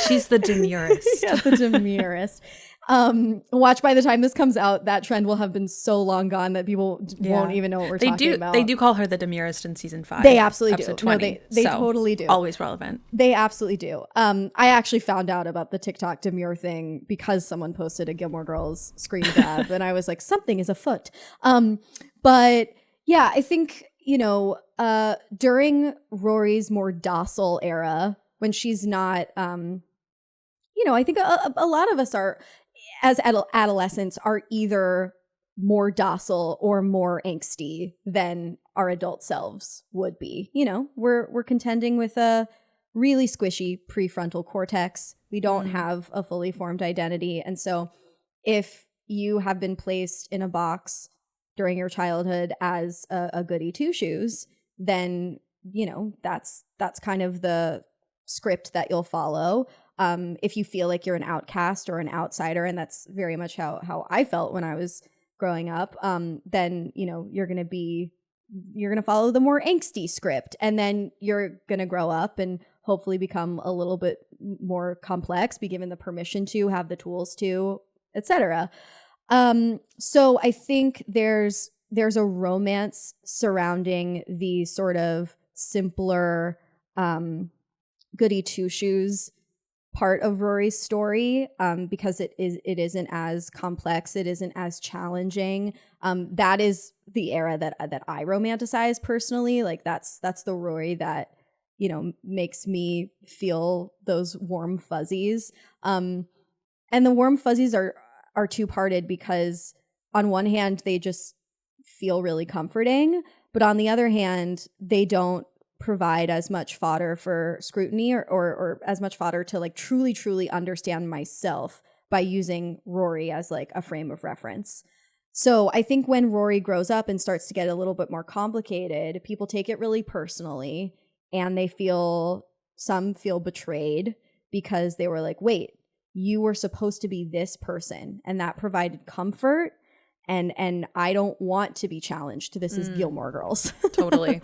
she's the demurest. Yeah, the demurest. Watch, by the time this comes out, that trend will have been so long gone that people won't even know what we're talking about. They do call her the demurest in season 5. They absolutely episode do. 20, No, they so totally do. Always relevant. They absolutely do. I actually found out about the TikTok demure thing because someone posted a Gilmore Girls screen grab, and I was like, something is afoot. But yeah, I think, during Rory's more docile era, when she's not, I think a lot of us are, as adolescents, are either more docile or more angsty than our adult selves would be. We're contending with a really squishy prefrontal cortex. We don't have a fully formed identity. And so if you have been placed in a box during your childhood as a goody two-shoes, then, that's kind of the script that you'll follow. If you feel like you're an outcast or an outsider, and that's very much how I felt when I was growing up, then, you're going to follow the more angsty script, and then you're going to grow up and hopefully become a little bit more complex, be given the permission to, have the tools to, etc. So I think there's a romance surrounding the sort of simpler goody two-shoes part of Rory's story, because it isn't as complex, it isn't as challenging. That is the era that I romanticize personally. Like that's the Rory that makes me feel those warm fuzzies. And the warm fuzzies are two-parted, because on one hand they just feel really comforting, but on the other hand they don't provide as much fodder for scrutiny or as much fodder to like truly understand myself by using Rory as like a frame of reference. So I think when Rory grows up and starts to get a little bit more complicated, people take it really personally, and some feel betrayed because they were like, wait, you were supposed to be this person, and that provided comfort, and I don't want to be challenged. This is Gilmore Girls. Totally.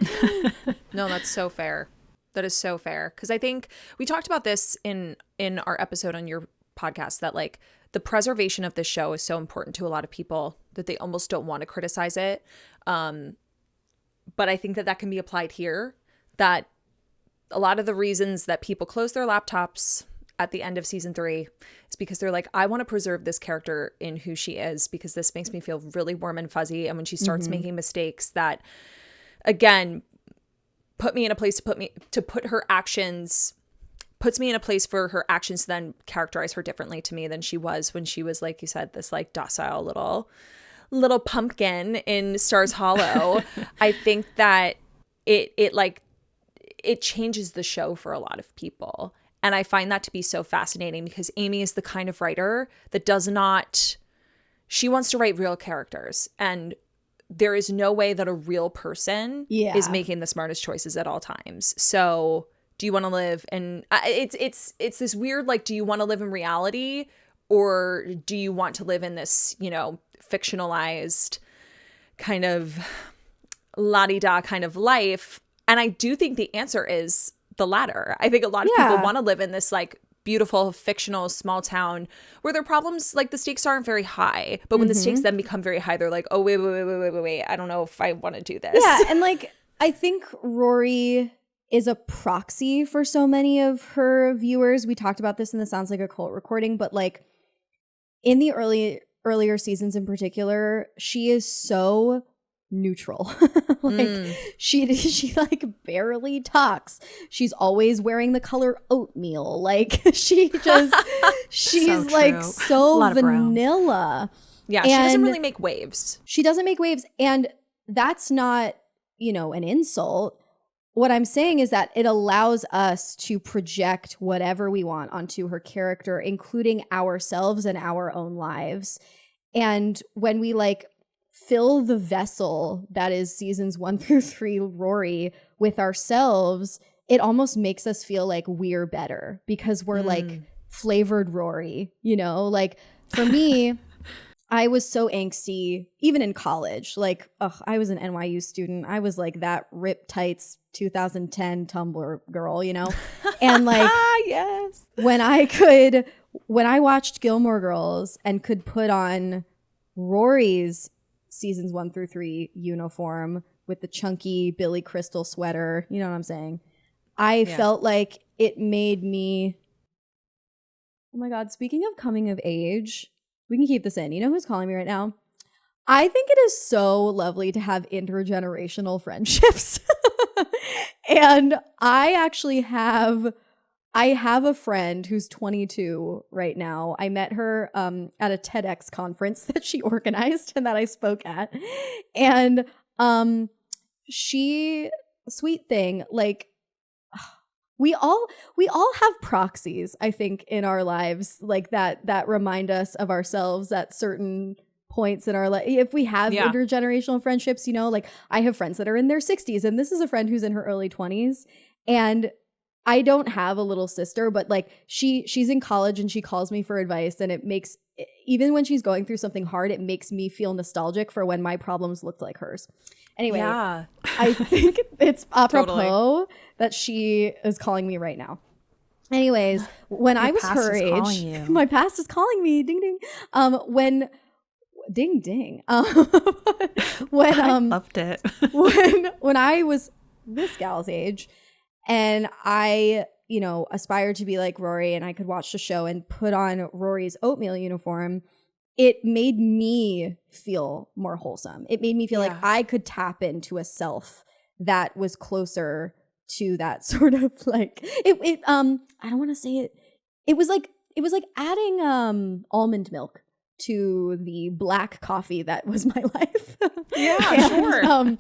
No, that's so fair. That is so fair. Because I think we talked about this in our episode on your podcast, that like the preservation of this show is so important to a lot of people that they almost don't want to criticize it. But I think that can be applied here, that a lot of the reasons that people close their laptops at the end of season 3 is because they're like, I want to preserve this character in who she is, because this makes me feel really warm and fuzzy. And when she starts making mistakes that, again, puts me in a place for her actions to then characterize her differently to me than she was when she was, like you said, this like docile little pumpkin in Stars Hollow. I think that it changes the show for a lot of people. And I find that to be so fascinating, because Amy is the kind of writer that she wants to write real characters, and there is no way that a real person is making the smartest choices at all times. So do you want to live in, it's this weird, like, do you want to live in reality, or do you want to live in this, fictionalized kind of la-di-da kind of life? And I do think the answer is the latter. I think a lot of people want to live in this like beautiful fictional small town where their problems, like the stakes aren't very high, but when the stakes then become very high, they're like, oh wait, I don't know if I want to do this. Yeah, and like I think Rory is a proxy for so many of her viewers. We talked about this in the Sounds Like a Cult recording, but like in the earlier seasons in particular, she is so neutral. She like barely talks. She's always wearing the color oatmeal. Like she's so like so vanilla. Yeah, she doesn't really make waves. She doesn't make waves, and that's not, an insult. What I'm saying is that it allows us to project whatever we want onto her character, including ourselves and our own lives. And when we like fill the vessel that is seasons 1 through 3 Rory with ourselves, it almost makes us feel like we're better because we're like flavored Rory, like for me, I was so angsty even in college. Like, I was an NYU student. I was like that Rip Tights 2010 Tumblr girl, and like yes. when I could when I watched Gilmore Girls and could put on Rory's seasons 1 through 3 uniform with the chunky Billy Crystal sweater, you know what I'm saying? I felt like it made me, oh my God, speaking of coming of age, we can keep this in. You know who's calling me right now? I think it is so lovely to have intergenerational friendships. And I actually have a friend who's 22 right now. I met her at a TEDx conference that she organized and that I spoke at. And she, sweet thing, like, we all have proxies, I think, in our lives, like that remind us of ourselves at certain points in our life. If we have intergenerational friendships, you know, like I have friends that are in their 60s, and this is a friend who's in her early 20s, and I don't have a little sister, but like she's in college and she calls me for advice, and it makes, even when she's going through something hard, it makes me feel nostalgic for when my problems looked like hers. Anyway, I think it's apropos that she is calling me right now. Anyways, when I was her age, my past is calling me, ding ding. Ding ding. When I loved it. when I was this gal's age, and I, you know, aspired to be like Rory, and I could watch the show and put on Rory's oatmeal uniform, it made me feel more wholesome. It made me feel like I could tap into a self that was closer to that sort of like it I don't want to say it. It was like adding almond milk to the black coffee that was my life. Yeah, sure.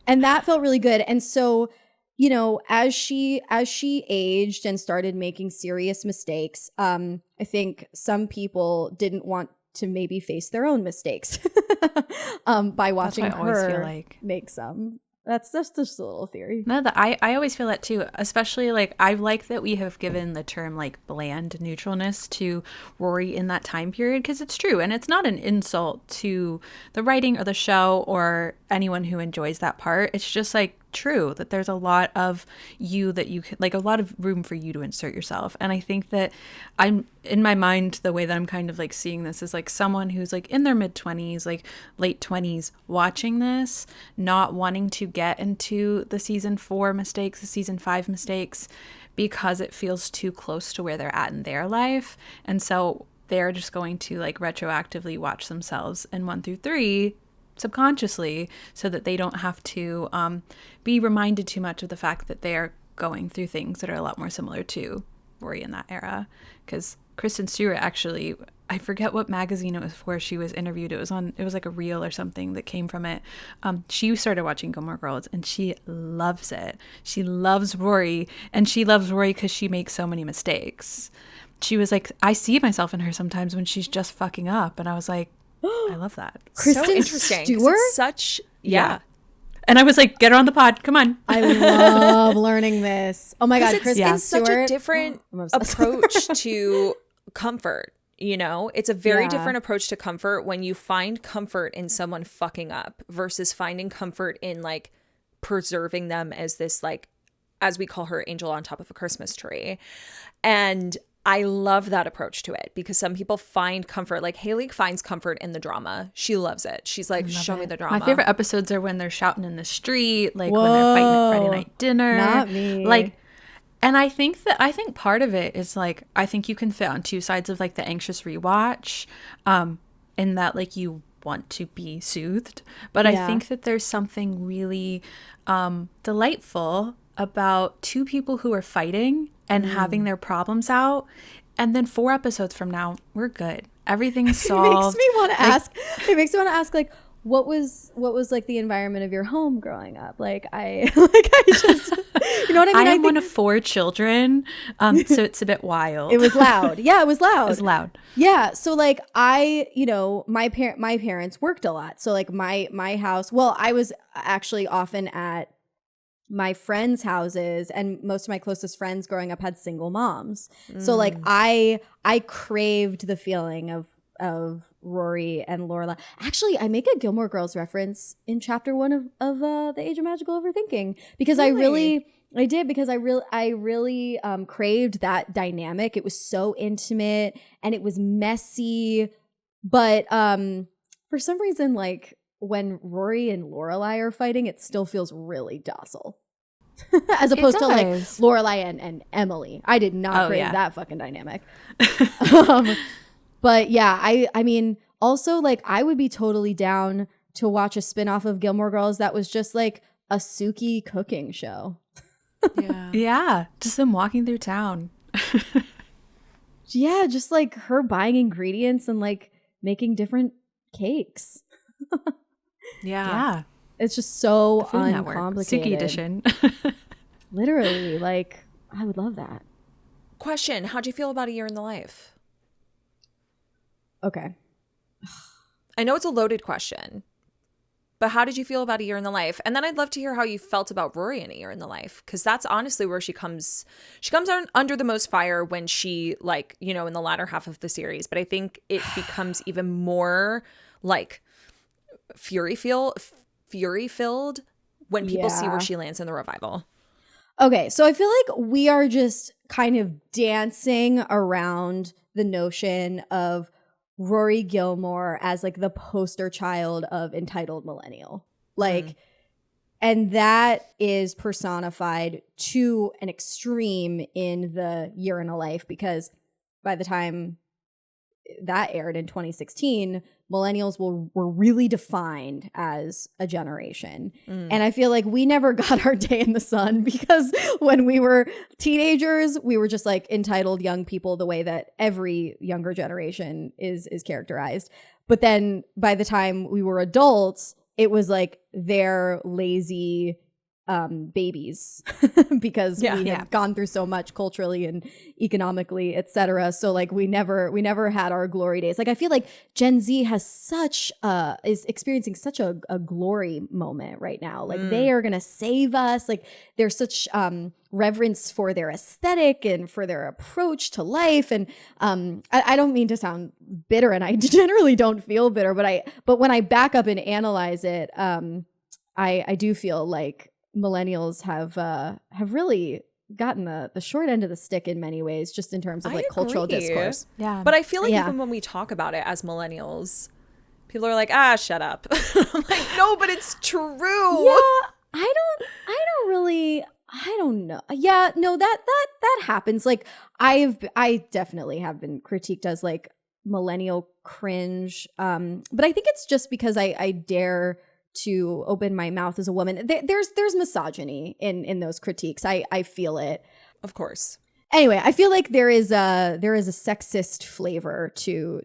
And that felt really good. And so, you know, as she aged and started making serious mistakes, I think some people didn't want to maybe face their own mistakes by watching her make some. That's just a little theory. No, I always feel that too, especially like I like that we have given the term like bland neutralness to Rory in that time period, because it's true, and it's not an insult to the writing or the show or anyone who enjoys that part. It's just like true that there's a lot of you that you could, like, a lot of room for you to insert yourself. And I think that I'm, in my mind, the way that I'm kind of like seeing this is like someone who's like in their mid-20s, like late 20s, watching this, not wanting to get into the season 4 mistakes, the season 5 mistakes, because it feels too close to where they're at in their life. And so they're just going to like retroactively watch themselves in 1 through 3 subconsciously, so that they don't have to be reminded too much of the fact that they are going through things that are a lot more similar to Rory in that era. Because Kristen Stewart, actually, I forget what magazine it was for, she was interviewed. It was like a reel or something that came from it. She started watching Gilmore Girls and she loves it. She loves Rory, and she loves Rory because she makes so many mistakes. She was like, I see myself in her sometimes when she's just fucking up, and I was like, I love that. Kristen so interesting. Stewart? Such And I was like, get her on the pod. Come on. I love learning this. Oh my God, Kristen Stewart. Such a different approach to comfort. You know, it's a very different approach to comfort when you find comfort in someone fucking up versus finding comfort in like preserving them as this, like, as we call her, angel on top of a Christmas tree. And I love that approach to it, because some people find comfort, like Haley finds comfort in the drama. She loves it. She's like, show me the drama. My favorite episodes are when they're shouting in the street, like when they're fighting at Friday night dinner. Not me. Like, and I think part of it is like, I think you can fit on two sides of like the anxious rewatch, in that like you want to be soothed. But I think that there's something really delightful about two people who are fighting and having their problems out, and then 4 episodes from now, we're good. Everything's solved. It makes me want to ask, like, what was like the environment of your home growing up? Like, I just, you know what I mean? I'm one of 4 children, so it's a bit wild. It was loud. Yeah, it was loud. It was loud. Yeah, so like my parents worked a lot. So like my house, well, I was actually often at my friends' houses, and most of my closest friends growing up had single moms. So like I craved the feeling of Rory and Lorela. Actually, I make a Gilmore Girls reference in chapter 1 of The Age of Magical Overthinking, because really? I did, because I really craved that dynamic. It was so intimate and it was messy, but for some reason, like when Rory and Lorelai are fighting, it still feels really docile. As opposed to like Lorelai and Emily. I did not crave that fucking dynamic. But yeah, I mean, also like I would be totally down to watch a spinoff of Gilmore Girls that was just like a Suki cooking show. Yeah, just them walking through town. Yeah, just like her buying ingredients and like making different cakes. Yeah. It's just so uncomplicated. Suki edition. Literally, like, I would love that. Question, how'd you feel about A Year in the Life? Okay. I know it's a loaded question, but how did you feel about A Year in the Life? And then I'd love to hear how you felt about Rory in A Year in the Life, because that's honestly where she comes under the most fire when she, like, you know, in the latter half of the series. But I think it becomes even more like fury-filled when people see where she lands in the revival. Okay, so I feel like we are just kind of dancing around the notion of Rory Gilmore as like the poster child of entitled millennial. Like, and that is personified to an extreme in the Year in a Life, because by the time that aired in 2016, millennials were really defined as a generation. And I feel like we never got our day in the sun, because when we were teenagers, we were just like entitled young people the way that every younger generation is characterized. But then by the time we were adults, it was like they're lazy babies because we had gone through so much culturally and economically, etc. So like we never had our glory days. Like I feel like Gen Z has is experiencing such a glory moment right now. Like they are gonna save us. Like there's such reverence for their aesthetic and for their approach to life. And I don't mean to sound bitter, and I generally don't feel bitter, but when I back up and analyze it, I do feel like millennials have really gotten the short end of the stick in many ways, just in terms of like cultural discourse. Yeah. But I feel like even when we talk about it as millennials, people are like, shut up. I'm like, no, but it's true. Yeah, I don't know. Yeah, no, that happens. Like I definitely have been critiqued as like millennial cringe. But I think it's just because I dare to open my mouth as a woman. There's misogyny in those critiques. I feel it. Of course. Anyway, I feel like there is a sexist flavor to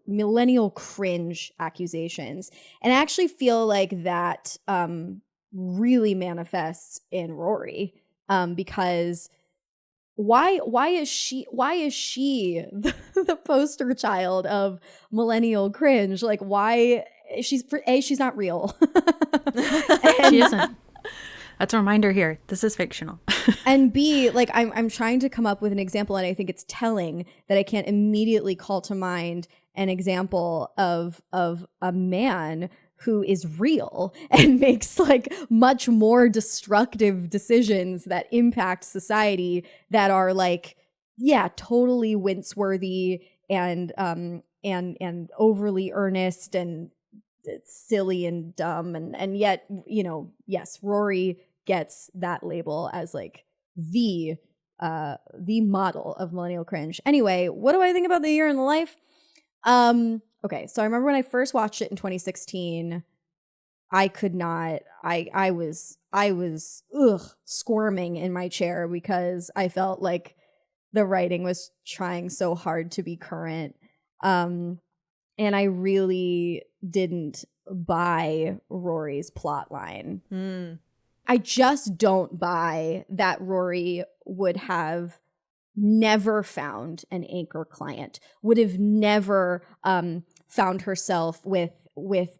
millennial cringe accusations. And I actually feel like that really manifests in Rory. Because why is she the poster child of millennial cringe? Like why? She's not real. She isn't. That's a reminder here. This is fictional. And B, like I'm trying to come up with an example, and I think it's telling that I can't immediately call to mind an example of a man who is real and makes like much more destructive decisions that impact society, that are like, yeah, totally wince-worthy and overly earnest and it's silly and dumb, and yet, you know, yes, Rory gets that label as like the model of millennial cringe. Anyway, what do I think about the Year in the Life? Okay, so I remember when I first watched it in 2016, I could not. I was squirming in my chair because I felt like the writing was trying so hard to be current. And I really didn't buy Rory's plot line. I just don't buy that Rory would have never found an anchor client, would have never found herself with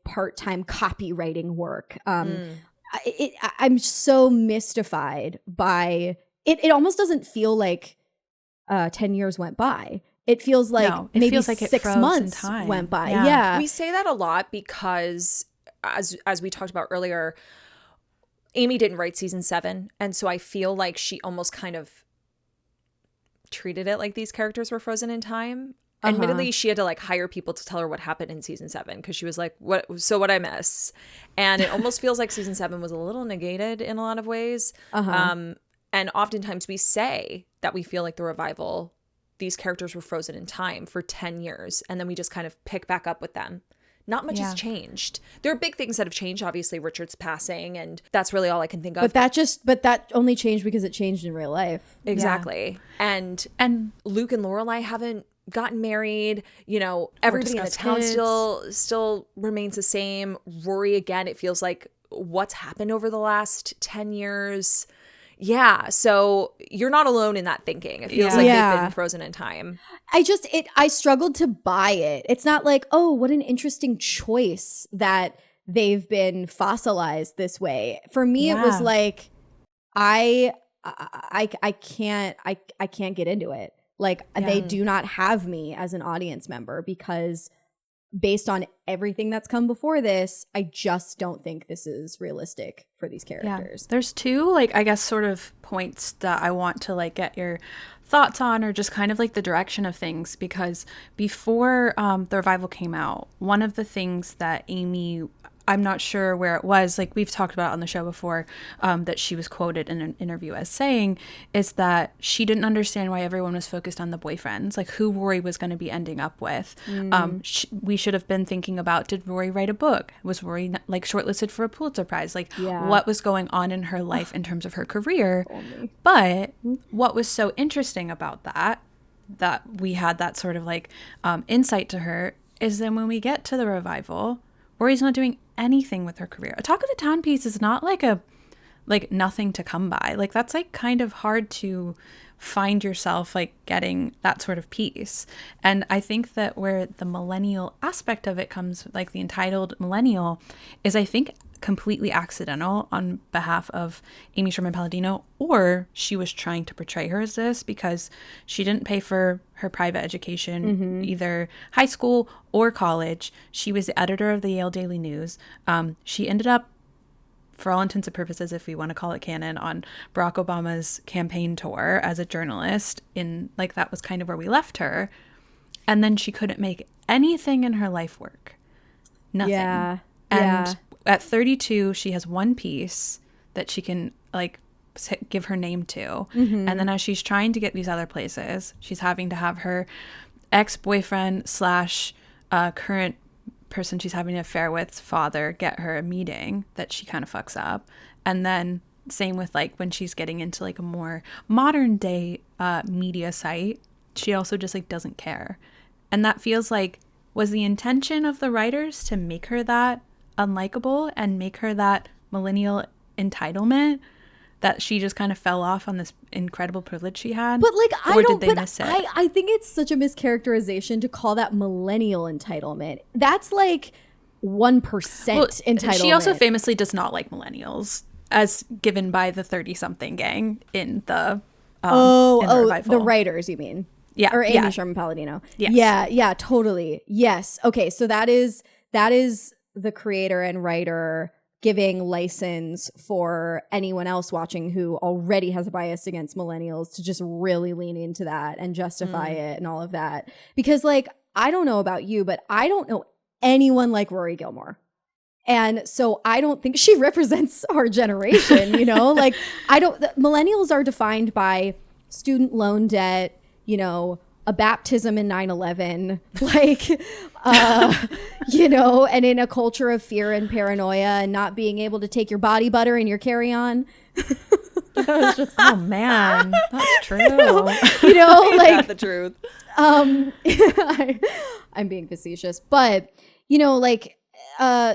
part-time copywriting work. I'm so mystified by it. It almost doesn't feel like 10 years went by. It feels like maybe feels like 6 months went by. Yeah. We say that a lot because, as we talked about earlier, Amy didn't write season 7, and so I feel like she almost kind of treated it like these characters were frozen in time. Admittedly, she had to like hire people to tell her what happened in season 7 because she was like, what I miss? And it almost feels like season 7 was a little negated in a lot of ways. And oftentimes we say that we feel like the revival, these characters were frozen in time for 10 years, and then we just kind of pick back up with them. Not much has changed. There are big things that have changed. Obviously, Richard's passing, and that's really all I can think of. But that only changed because it changed in real life. Exactly. Yeah. And Luke and Lorelai haven't gotten married. You know, everybody in the town still remains the same. Rory, again, it feels like what's happened over the last 10 years. Yeah, so you're not alone in that thinking. It feels like they've been frozen in time. I struggled to buy it. It's not like, oh, what an interesting choice that they've been fossilized this way. For me, it was like, I can't get into it. Like they do not have me as an audience member because based on everything that's come before this, I just don't think this is realistic for these characters. Yeah. There's two, like, I guess, sort of points that I want to, like, get your thoughts on, or just kind of, like, the direction of things. Because before the revival came out, one of the things that Amy, I'm not sure where it was, like we've talked about on the show before, that she was quoted in an interview as saying, is that she didn't understand why everyone was focused on the boyfriends, like who Rory was going to be ending up with. We should have been thinking about, did Rory write a book? Was Rory like shortlisted for a Pulitzer Prize? Like what was going on in her life in terms of her career? But what was so interesting about that we had that sort of like insight to her, is then when we get to the revival, Rory's not doing anything with her career. A Talk of the Town piece is not like nothing to come by. Like that's like kind of hard to find yourself like getting that sort of piece. And I think that where the millennial aspect of it comes, like the entitled millennial, is I think completely accidental on behalf of Amy Sherman-Palladino, or she was trying to portray her as this because she didn't pay for her private education, either high school or college. She was the editor of the Yale Daily News. She ended up, for all intents and purposes, if we want to call it canon, on Barack Obama's campaign tour as a journalist. In like that was kind of where we left her. And then she couldn't make anything in her life work. Nothing. Yeah. And at 32, she has one piece that she can like give her name to. And then as she's trying to get these other places, she's having to have her ex-boyfriend / current person she's having an affair with father get her a meeting that she kind of fucks up. And then same with like when she's getting into like a more modern day media site, she also just like doesn't care. And that feels like, was the intention of the writers to make her that unlikable and make her that millennial entitlement, that she just kind of fell off on this incredible privilege she had? But like, I think it's such a mischaracterization to call that millennial entitlement. That's like 1% entitlement. She also famously does not like millennials, as given by the 30-something gang in the revival. The writers, you mean? Yeah, or Amy Sherman-Palladino. Yes. Yeah, totally. Yes. Okay, so that is the creator and writer giving license for anyone else watching who already has a bias against millennials to just really lean into that and justify it and all of that. Because like, I don't know about you, but I don't know anyone like Rory Gilmore. And so I don't think she represents our generation, you know? Like, millennials are defined by student loan debt, you know, a baptism in 9/11, like, you know, and in a culture of fear and paranoia and not being able to take your body butter in your carry-on. Oh man, that's true. You know, like the truth. I'm being facetious, but you know, like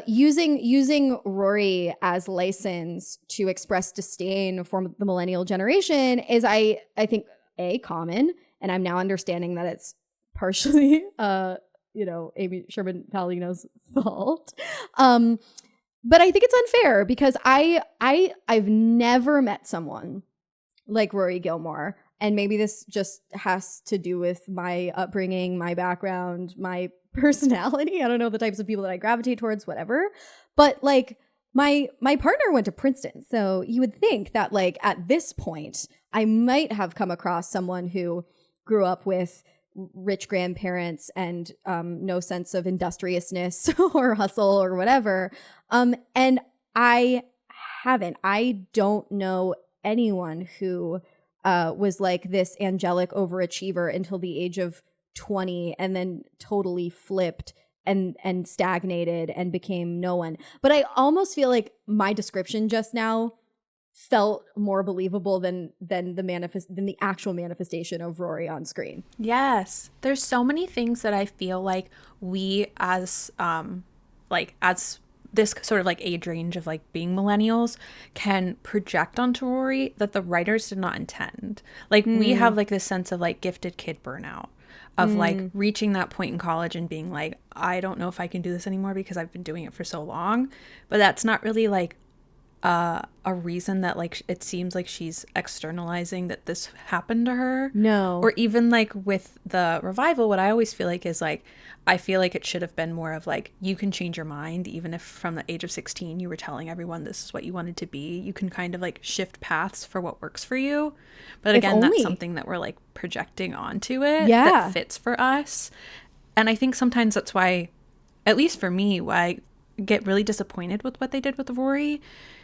using Rory as license to express disdain for the millennial generation is, I think, common. And I'm now understanding that it's partially, you know, Amy Sherman-Palladino's fault. But I think it's unfair because I've never met someone like Rory Gilmore. And maybe this just has to do with my upbringing, my background, my personality. I don't know, the types of people that I gravitate towards, whatever. But like, my partner went to Princeton, so you would think that like at this point I might have come across someone who grew up with rich grandparents and no sense of industriousness or hustle or whatever. And I haven't. I don't know anyone who was like this angelic overachiever until the age of 20 and then totally flipped and stagnated and became no one. But I almost feel like my description just now felt more believable than the actual manifestation of Rory on screen. Yes. There's so many things that I feel like we as this sort of like age range of like being millennials can project onto Rory that the writers did not intend. Like we have like this sense of like gifted kid burnout of like reaching that point in college and being like, I don't know if I can do this anymore because I've been doing it for so long. But that's not really like a reason that like it seems like she's externalizing that this happened to her. No. Or even like with the revival, what I always feel like is like, I feel like it should have been more of like, you can change your mind even if from the age of 16 you were telling everyone this is what you wanted to be. You can kind of like shift paths for what works for you. But again, that's something that we're like projecting onto it that fits for us. And I think sometimes that's why, at least for me, why I get really disappointed with what they did with Rory,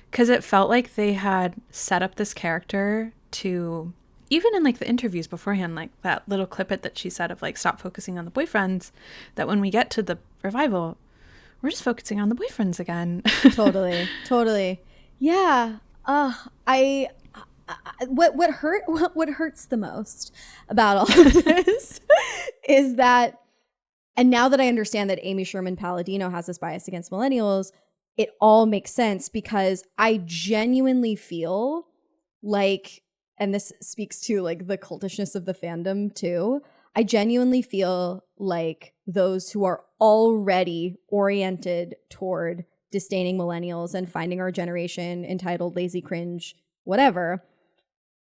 because it felt like they had set up this character to, even in like the interviews beforehand, like that little clippet that she said of like, stop focusing on the boyfriends, that when we get to the revival, we're just focusing on the boyfriends again. Totally. Yeah. What hurts the most about all of this is that, and now that I understand that Amy Sherman Palladino has this bias against millennials, it all makes sense, because I genuinely feel like, and this speaks to like the cultishness of the fandom too, I genuinely feel like those who are already oriented toward disdaining millennials and finding our generation entitled, lazy, cringe, whatever,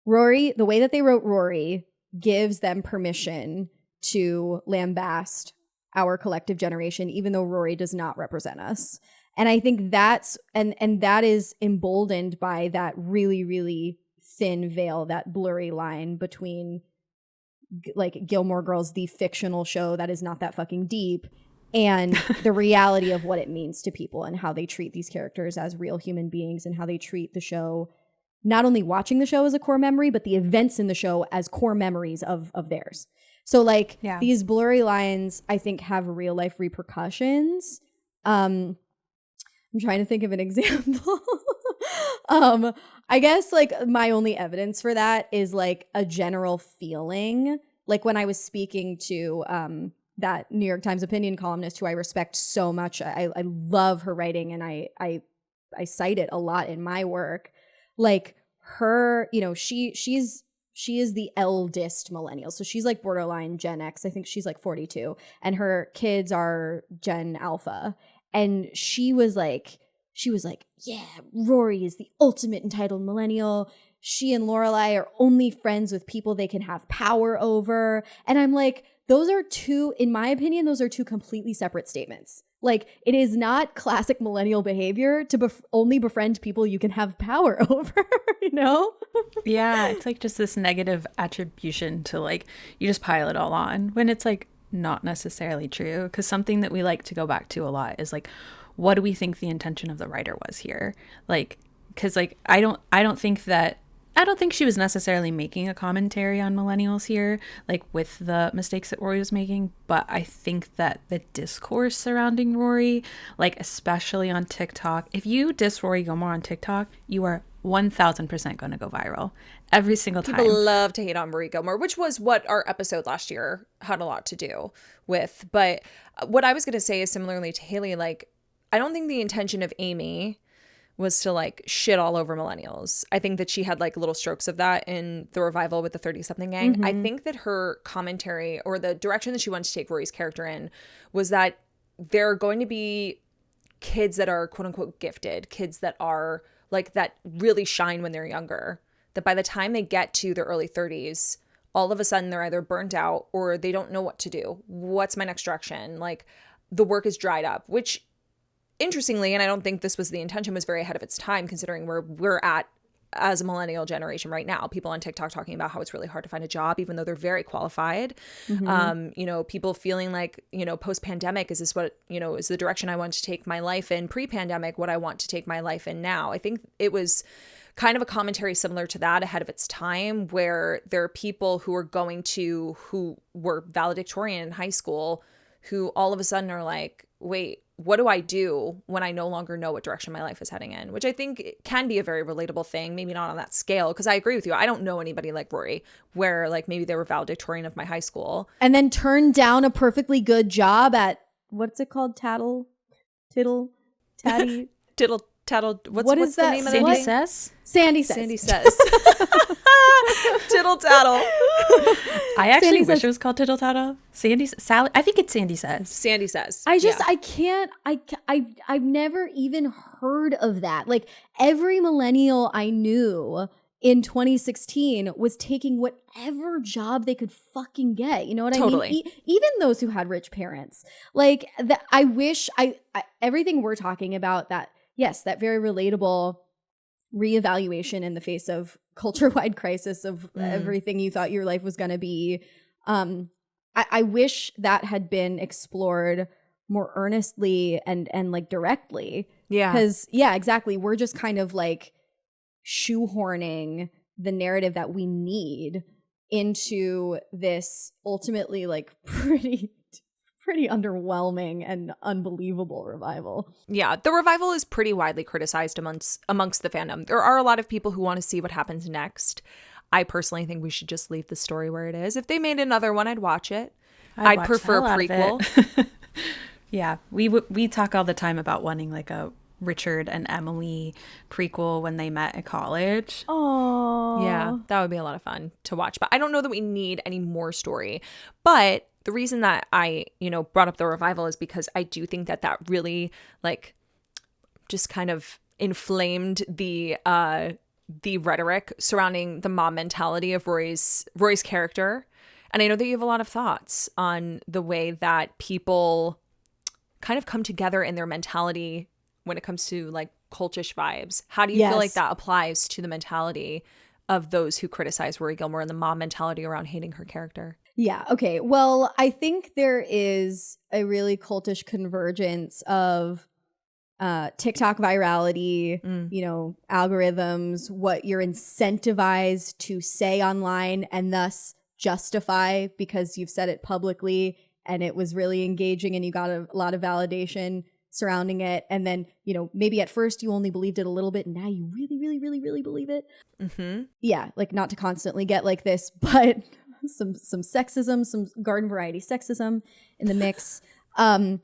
Rory, the way that they wrote Rory gives them permission to lambast our collective generation, even though Rory does not represent us. And I think that's, and that is emboldened by that really, really thin veil, that blurry line between like Gilmore Girls, the fictional show that is not that fucking deep, and the reality of what it means to people and how they treat these characters as real human beings and how they treat the show, not only watching the show as a core memory, but the events in the show as core memories of theirs. So like these blurry lines, I think, have real life repercussions. I'm trying to think of an example. I guess like my only evidence for that is like a general feeling. Like when I was speaking to that New York Times opinion columnist who I respect so much, I love her writing and I cite it a lot in my work. Like her, you know, she is the eldest millennial. So she's like borderline Gen X. I think she's like 42. And her kids are Gen Alpha. And she was like, yeah, Rory is the ultimate entitled millennial. She and Lorelai are only friends with people they can have power over. And I'm like, those are two, in my opinion, those are two completely separate statements. Like, it is not classic millennial behavior to only befriend people you can have power over, you know? Yeah, it's like just this negative attribution to like, you just pile it all on when it's like not necessarily true. Because something that we like to go back to a lot is like, what do we think the intention of the writer was here? Like, because like, I don't think she was necessarily making a commentary on millennials here, like with the mistakes that Rory was making. But I think that the discourse surrounding Rory, like especially on TikTok, if you diss Rory Gilmore on TikTok, you are 1000% going to go viral every single time. People love to hate on Rory Gilmore, which was what our episode last year had a lot to do with. But what I was going to say is similarly to Haley, like, I don't think the intention of Amy was to like shit all over millennials. I think that she had like little strokes of that in the revival with the 30-something gang. Mm-hmm. I think that her commentary or the direction that she wanted to take Rory's character in was that there are going to be kids that are quote unquote gifted, kids that are like that really shine when they're younger, that by the time they get to their early 30s, all of a sudden they're either burnt out or they don't know what to do. What's my next direction? Like the work is dried up, which interestingly, and I don't think this was the intention, was very ahead of its time considering where we're at as a millennial generation right now. People on TikTok talking about how it's really hard to find a job, even though they're very qualified. People feeling like, post-pandemic, is this what, is the direction I want to take my life in? Pre-pandemic, what I want to take my life in now. I think it was kind of a commentary similar to that, ahead of its time, where there are people who were valedictorian in high school who all of a sudden are like, wait, what do I do when I no longer know what direction my life is heading in? Which I think can be a very relatable thing, maybe not on that scale, because I agree with you. I don't know anybody like Rory, where like maybe they were valedictorian of my high school. And then turned down a perfectly good job at, what's it called? Tattle? What's What's the name of Sandy the Says? Sandy Says. Sandy Says. Tittle tattle. I actually wish it was called Tittle Tattle. Sally. I think it's Sandy Says. Sandy Says. I've never even heard of that. Like, every millennial I knew in 2016 was taking whatever job they could fucking get. You know what I mean? Even those who had rich parents. Like, I wish everything we're talking about, that very relatable reevaluation in the face of culture-wide crisis of everything you thought your life was going to be. I wish that had been explored more earnestly and like directly. Yeah. Because, exactly. We're just kind of like shoehorning the narrative that we need into this ultimately like pretty underwhelming and unbelievable revival. Yeah, the revival is pretty widely criticized amongst the fandom. There are a lot of people who want to see what happens next. I personally think we should just leave the story where it is. If they made another one, I'd watch it. I'd prefer a prequel. Yeah, we talk all the time about wanting like a Richard and Emily prequel when they met at college. Oh, yeah, that would be a lot of fun to watch. But I don't know that we need any more story. But the reason that I, brought up the revival is because I do think that really like just kind of inflamed the rhetoric surrounding the mom mentality of Rory's character. And I know that you have a lot of thoughts on the way that people kind of come together in their mentality when it comes to like cultish vibes. How do you feel like that applies to the mentality of those who criticize Rory Gilmore and the mom mentality around hating her character? Yeah. Okay. Well, I think there is a really cultish convergence of TikTok virality, algorithms, what you're incentivized to say online and thus justify because you've said it publicly and it was really engaging and you got a lot of validation surrounding it. And then, maybe at first you only believed it a little bit and now you really, really, really, really believe it. Mm-hmm. Yeah. Like, not to constantly get like this, but some sexism, some garden variety sexism in the mix. And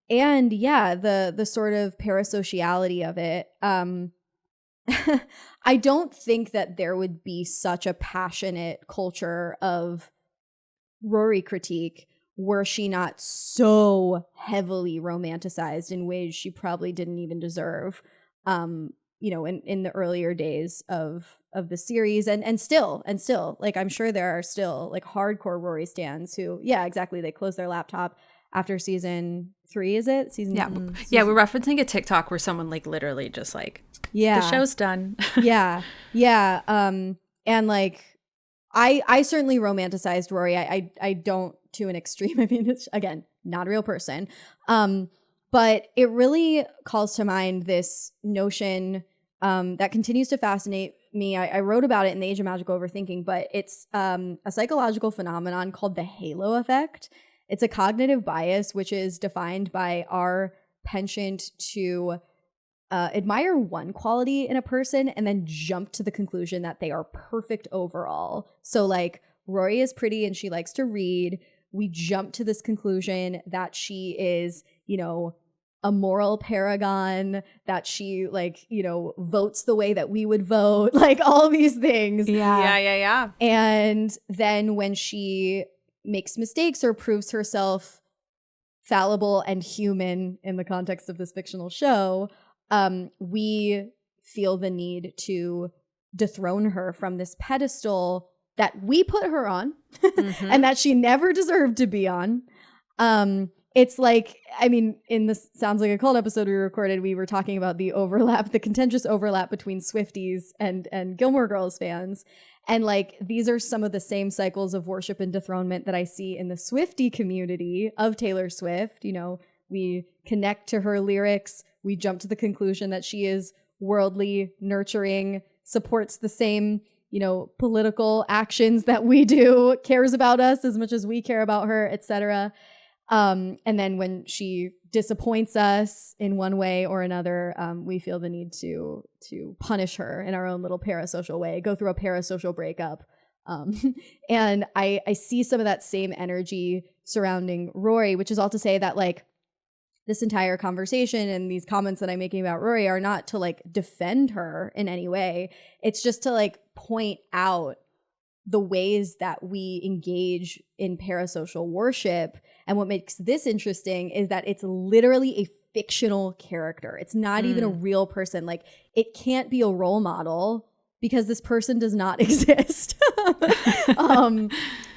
yeah, the sort of parasociality of it. I don't think that there would be such a passionate culture of Rory critique were she not so heavily romanticized in ways she probably didn't even deserve, in the earlier days of the series and still, like, I'm sure there are still like hardcore Rory stans who, exactly, they close their laptop after season 3, is it? Yeah, we're referencing a TikTok where someone like literally just like, the show's done. yeah. And like, I certainly romanticized Rory. I don't to an extreme. I mean, it's, again, not a real person. But it really calls to mind this notion that continues to fascinate me. I wrote about it in The Age of Magical Overthinking, but it's a psychological phenomenon called the halo effect. It's a cognitive bias, which is defined by our penchant to admire one quality in a person and then jump to the conclusion that they are perfect overall. So like, Rory is pretty and she likes to read. We jump to this conclusion that she is, a moral paragon, that she like, votes the way that we would vote, like all these things. Yeah. And then when she makes mistakes or proves herself fallible and human in the context of this fictional show, we feel the need to dethrone her from this pedestal that we put her on and that she never deserved to be on. it's like, I mean, in this Sounds Like a Cult episode we recorded, we were talking about the contentious overlap between Swifties and Gilmore Girls fans. And like, these are some of the same cycles of worship and dethronement that I see in the Swiftie community of Taylor Swift. You know, we connect to her lyrics. We jump to the conclusion that she is worldly, nurturing, supports the same, you know, political actions that we do, cares about us as much as we care about her, etc. And then when she disappoints us in one way or another, we feel the need to punish her in our own little parasocial way, go through a parasocial breakup. And I see some of that same energy surrounding Rory, which is all to say that like this entire conversation and these comments that I'm making about Rory are not to like defend her in any way. It's just to like point out the ways that we engage in parasocial worship. And what makes this interesting is that it's literally a fictional character. It's not even a real person. Like, it can't be a role model because this person does not exist.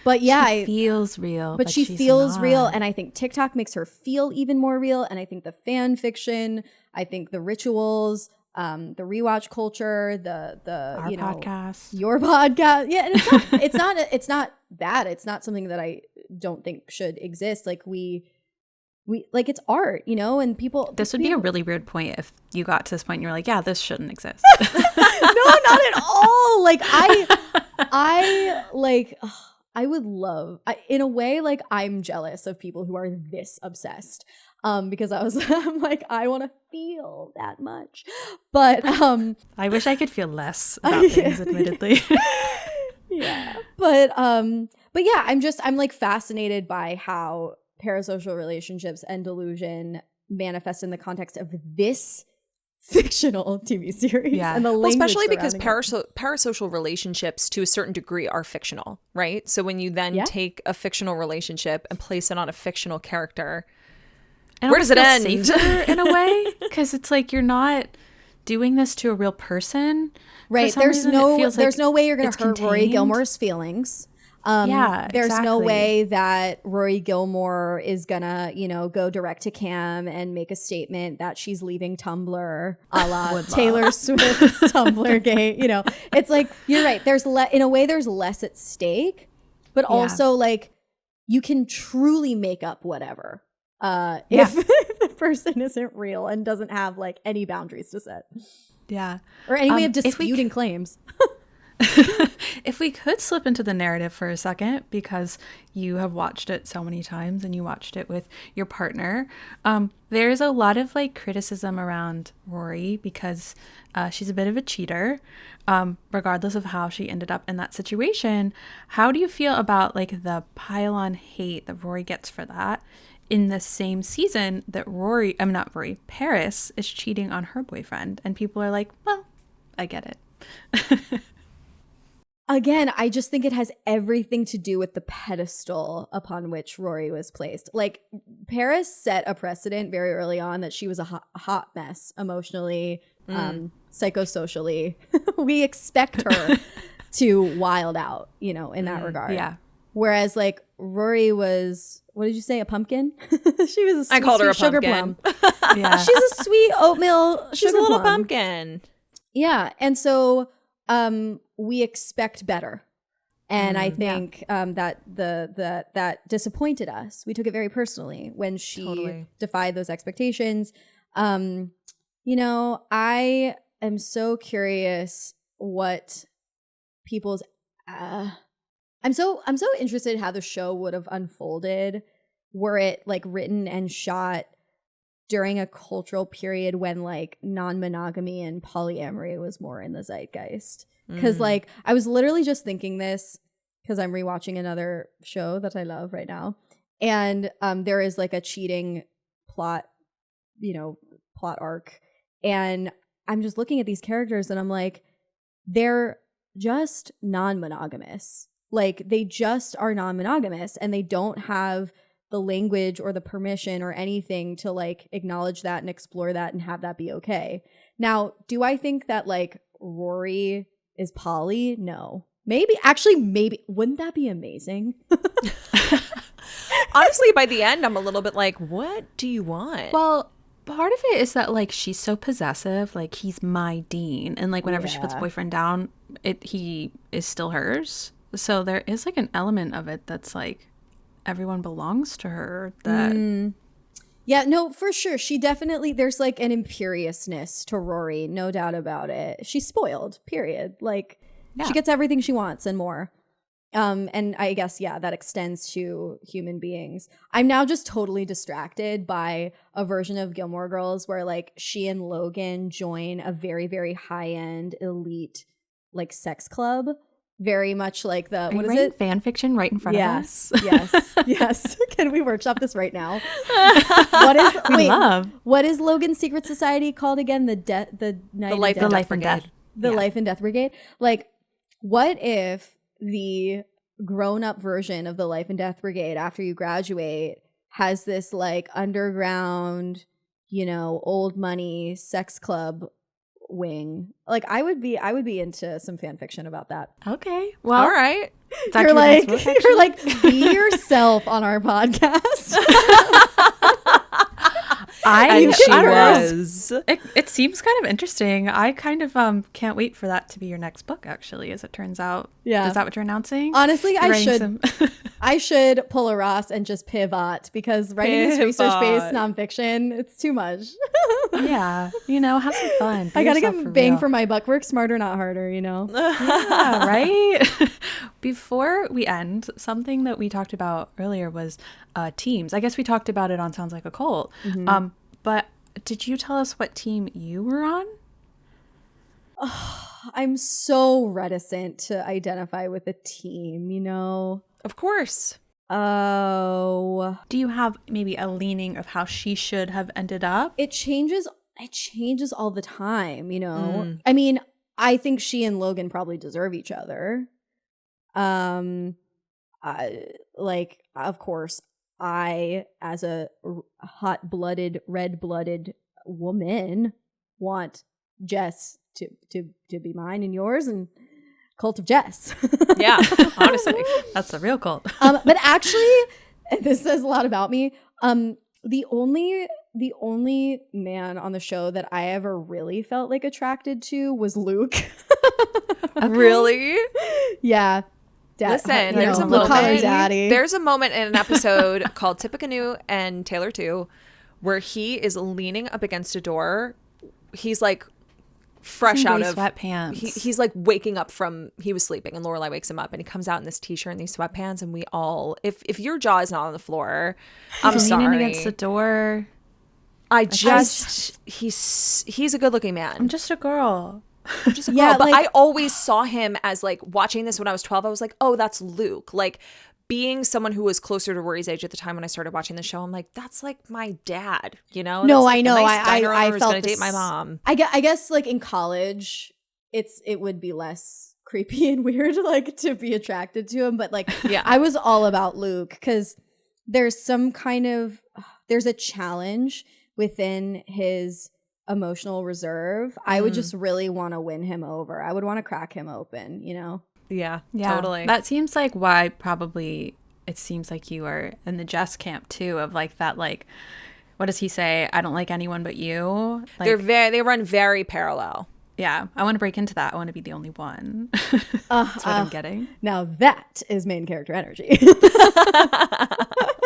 But yeah, she feels real. But she feels real. And I think TikTok makes her feel even more real. And I think the fan fiction, I think the rituals, the rewatch culture, Our podcast, your podcast. Yeah. And it's not bad. It's not something that I don't think should exist. Like we like, it's art, you know, and people. This would be a really weird point if you got to this point and you're like, yeah, this shouldn't exist. No, not at all. Like I would love, in a way, like I'm jealous of people who are this obsessed. Because I'm like, I want to feel that much. But I wish I could feel less about things, admittedly. Yeah. But yeah, I'm like fascinated by how parasocial relationships and delusion manifest in the context of this fictional TV series. Yeah. And the especially because parasocial relationships to a certain degree are fictional, right? So when you then take a fictional relationship and place it on a fictional character, and where does it end? Safer in a way, because it's like you're not doing this to a real person, right? There's no way you're going to hurt Rory Gilmore's feelings. There's no way that Rory Gilmore is gonna, you know, go direct to cam and make a statement that she's leaving Tumblr, a la Taylor Swift's Tumblr gate. You know, it's like, you're right. In a way, there's less at stake, but also like you can truly make up whatever. If the person isn't real and doesn't have like any boundaries to set. Yeah. Or any way of disputing claims. If we could slip into the narrative for a second, because you have watched it so many times and you watched it with your partner, there's a lot of like criticism around Rory because she's a bit of a cheater, regardless of how she ended up in that situation. How do you feel about like the pile-on hate that Rory gets for that in the same season that Paris is cheating on her boyfriend, and people are like, well, I get it. Again, I just think it has everything to do with the pedestal upon which Rory was placed. Like, Paris set a precedent very early on that she was a hot mess emotionally, psychosocially. We expect her to wild out, you know, in that regard. Yeah. Whereas, like, Rory was, what did you say, a pumpkin? She was a sweet, I called her a sugar pumpkin. Plum. Yeah. She's a sweet oatmeal She's sugar a little plum. pumpkin. Yeah. And so we expect better. And I think that disappointed us. We took it very personally when she defied those expectations. You know, I am so curious what people's I'm so interested in how the show would have unfolded were it like written and shot during a cultural period when like non-monogamy and polyamory was more in the zeitgeist. Because like I was literally just thinking this because I'm rewatching another show that I love right now, and there is like a cheating plot arc, and I'm just looking at these characters and I'm like, they're just non-monogamous. Like, they just are non-monogamous, and they don't have the language or the permission or anything to like acknowledge that and explore that and have that be okay. Now, do I think that like Rory is poly? No. Maybe. Wouldn't that be amazing? honestly, by the end, I'm a little bit like, what do you want? Well, part of it is that like she's so possessive, like he's my Dean, and like whenever she puts boyfriend down, he is still hers. So there is like an element of it that's like everyone belongs to her. That yeah, no, for sure. She definitely, there's like an imperiousness to Rory, no doubt about it. She's spoiled, period. Like she gets everything she wants and more. And I guess, that extends to human beings. I'm now just totally distracted by a version of Gilmore Girls where like she and Logan join a very, very high-end elite like sex club. Very much like the, what is it? Fan fiction right in front of us. Yes. Can we workshop this right now? What is Logan's secret society called again? The Life and Death Brigade. Like, what if the grown-up version of the Life and Death Brigade after you graduate has this like underground, old money sex club wing? Like I would be into some fan fiction about that. Okay, well, all right. You're like be yourself on our podcast. It seems kind of interesting. I kind of can't wait for that to be your next book, actually, as it turns out. Yeah. Is that what you're announcing? Honestly, I should pull a Ross and just pivot, because writing this research-based nonfiction, it's too much. Yeah. Have some fun. I gotta get bang for my buck. Work smarter, not harder, Yeah, right? Before we end, something that we talked about earlier was teams. I guess we talked about it on Sounds Like a Cult. Mm-hmm. But did you tell us what team you were on? Oh, I'm so reticent to identify with a team, Of course. Oh. Do you have maybe a leaning of how she should have ended up? It changes all the time, I mean, I think she and Logan probably deserve each other. Of course, I, as a hot-blooded, red-blooded woman, want Jess to be mine and yours, and Cult of Jess. Yeah, honestly, that's the real cult. But actually, and this says a lot about me. The only man on the show that I ever really felt like attracted to was Luke. Okay. Really? Yeah. Listen, there's a moment. There's a moment in an episode called Tippecanoe and Taylor 2 where he is leaning up against a door. He's like fresh out of sweatpants. He's like waking up from, he was sleeping, and Lorelai wakes him up, and he comes out in this t-shirt and these sweatpants, and we all, if your jaw is not on the floor, I'm sorry. Leaning against the door. He's a good looking man. I'm just a girl. Yeah, but I always saw him as like, watching this when I was 12, I was like, oh, that's Luke. Like, being someone who was closer to Rory's age at the time when I started watching the show, I'm like, that's like my dad, No, like I know. I felt gonna date my mom. I guess like in college, it would be less creepy and weird, like, to be attracted to him. But like, yeah, I was all about Luke because there's a challenge within his emotional reserve. I would just really want to win him over. I would want to crack him open, Yeah, totally. That seems like why probably it seems like you are in the Jess camp too, of like that, like, what does he say? I don't like anyone but you. Like, they run very parallel. Yeah, I want to break into that. I want to be the only one. That's what I'm getting. Now that is main character energy.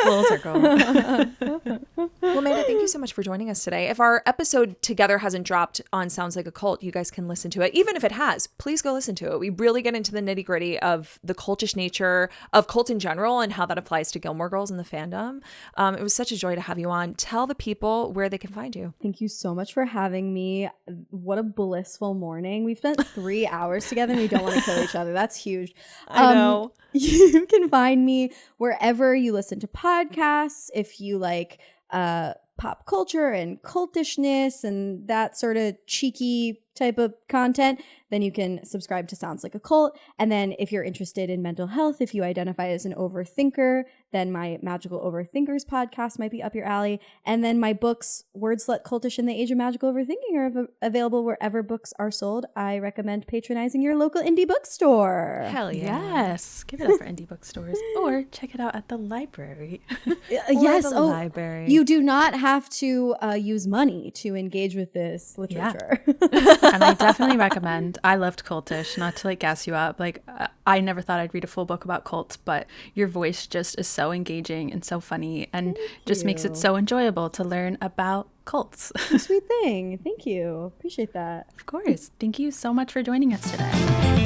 Full circle. Well, Amanda, thank you so much for joining us today. If our episode together hasn't dropped on Sounds Like a Cult, you guys can listen to it. Even if it has, please go listen to it. We really get into the nitty gritty of the cultish nature of cult in general and how that applies to Gilmore Girls and the fandom. It was such a joy to have you on. Tell the people where they can find you. Thank you so much for having me. What a blissful morning. We've spent 3 hours together and we don't want to kill each other. That's huge. I know. You can find me wherever you listen to podcasts. If you like pop culture and cultishness and that sort of cheeky type of content, then you can subscribe to Sounds Like a Cult. And then if you're interested in mental health, if you identify as an overthinker, then my Magical Overthinkers podcast might be up your alley. And then my books, Word Slut, Cultish, and the Age of Magical Overthinking are available wherever books are sold. I recommend patronizing your local indie bookstore. Hell yeah. Yes. Give it up for indie bookstores or check it out at the library. Yes. Library. You do not have to use money to engage with this literature. Yeah. And I definitely recommend. I loved Cultish, not to like gas you up. Like I never thought I'd read a full book about cults, but your voice just is so engaging and so funny and just makes it so enjoyable to learn about cults. Sweet thing. Thank you. Appreciate that. Of course. Thank you so much for joining us today.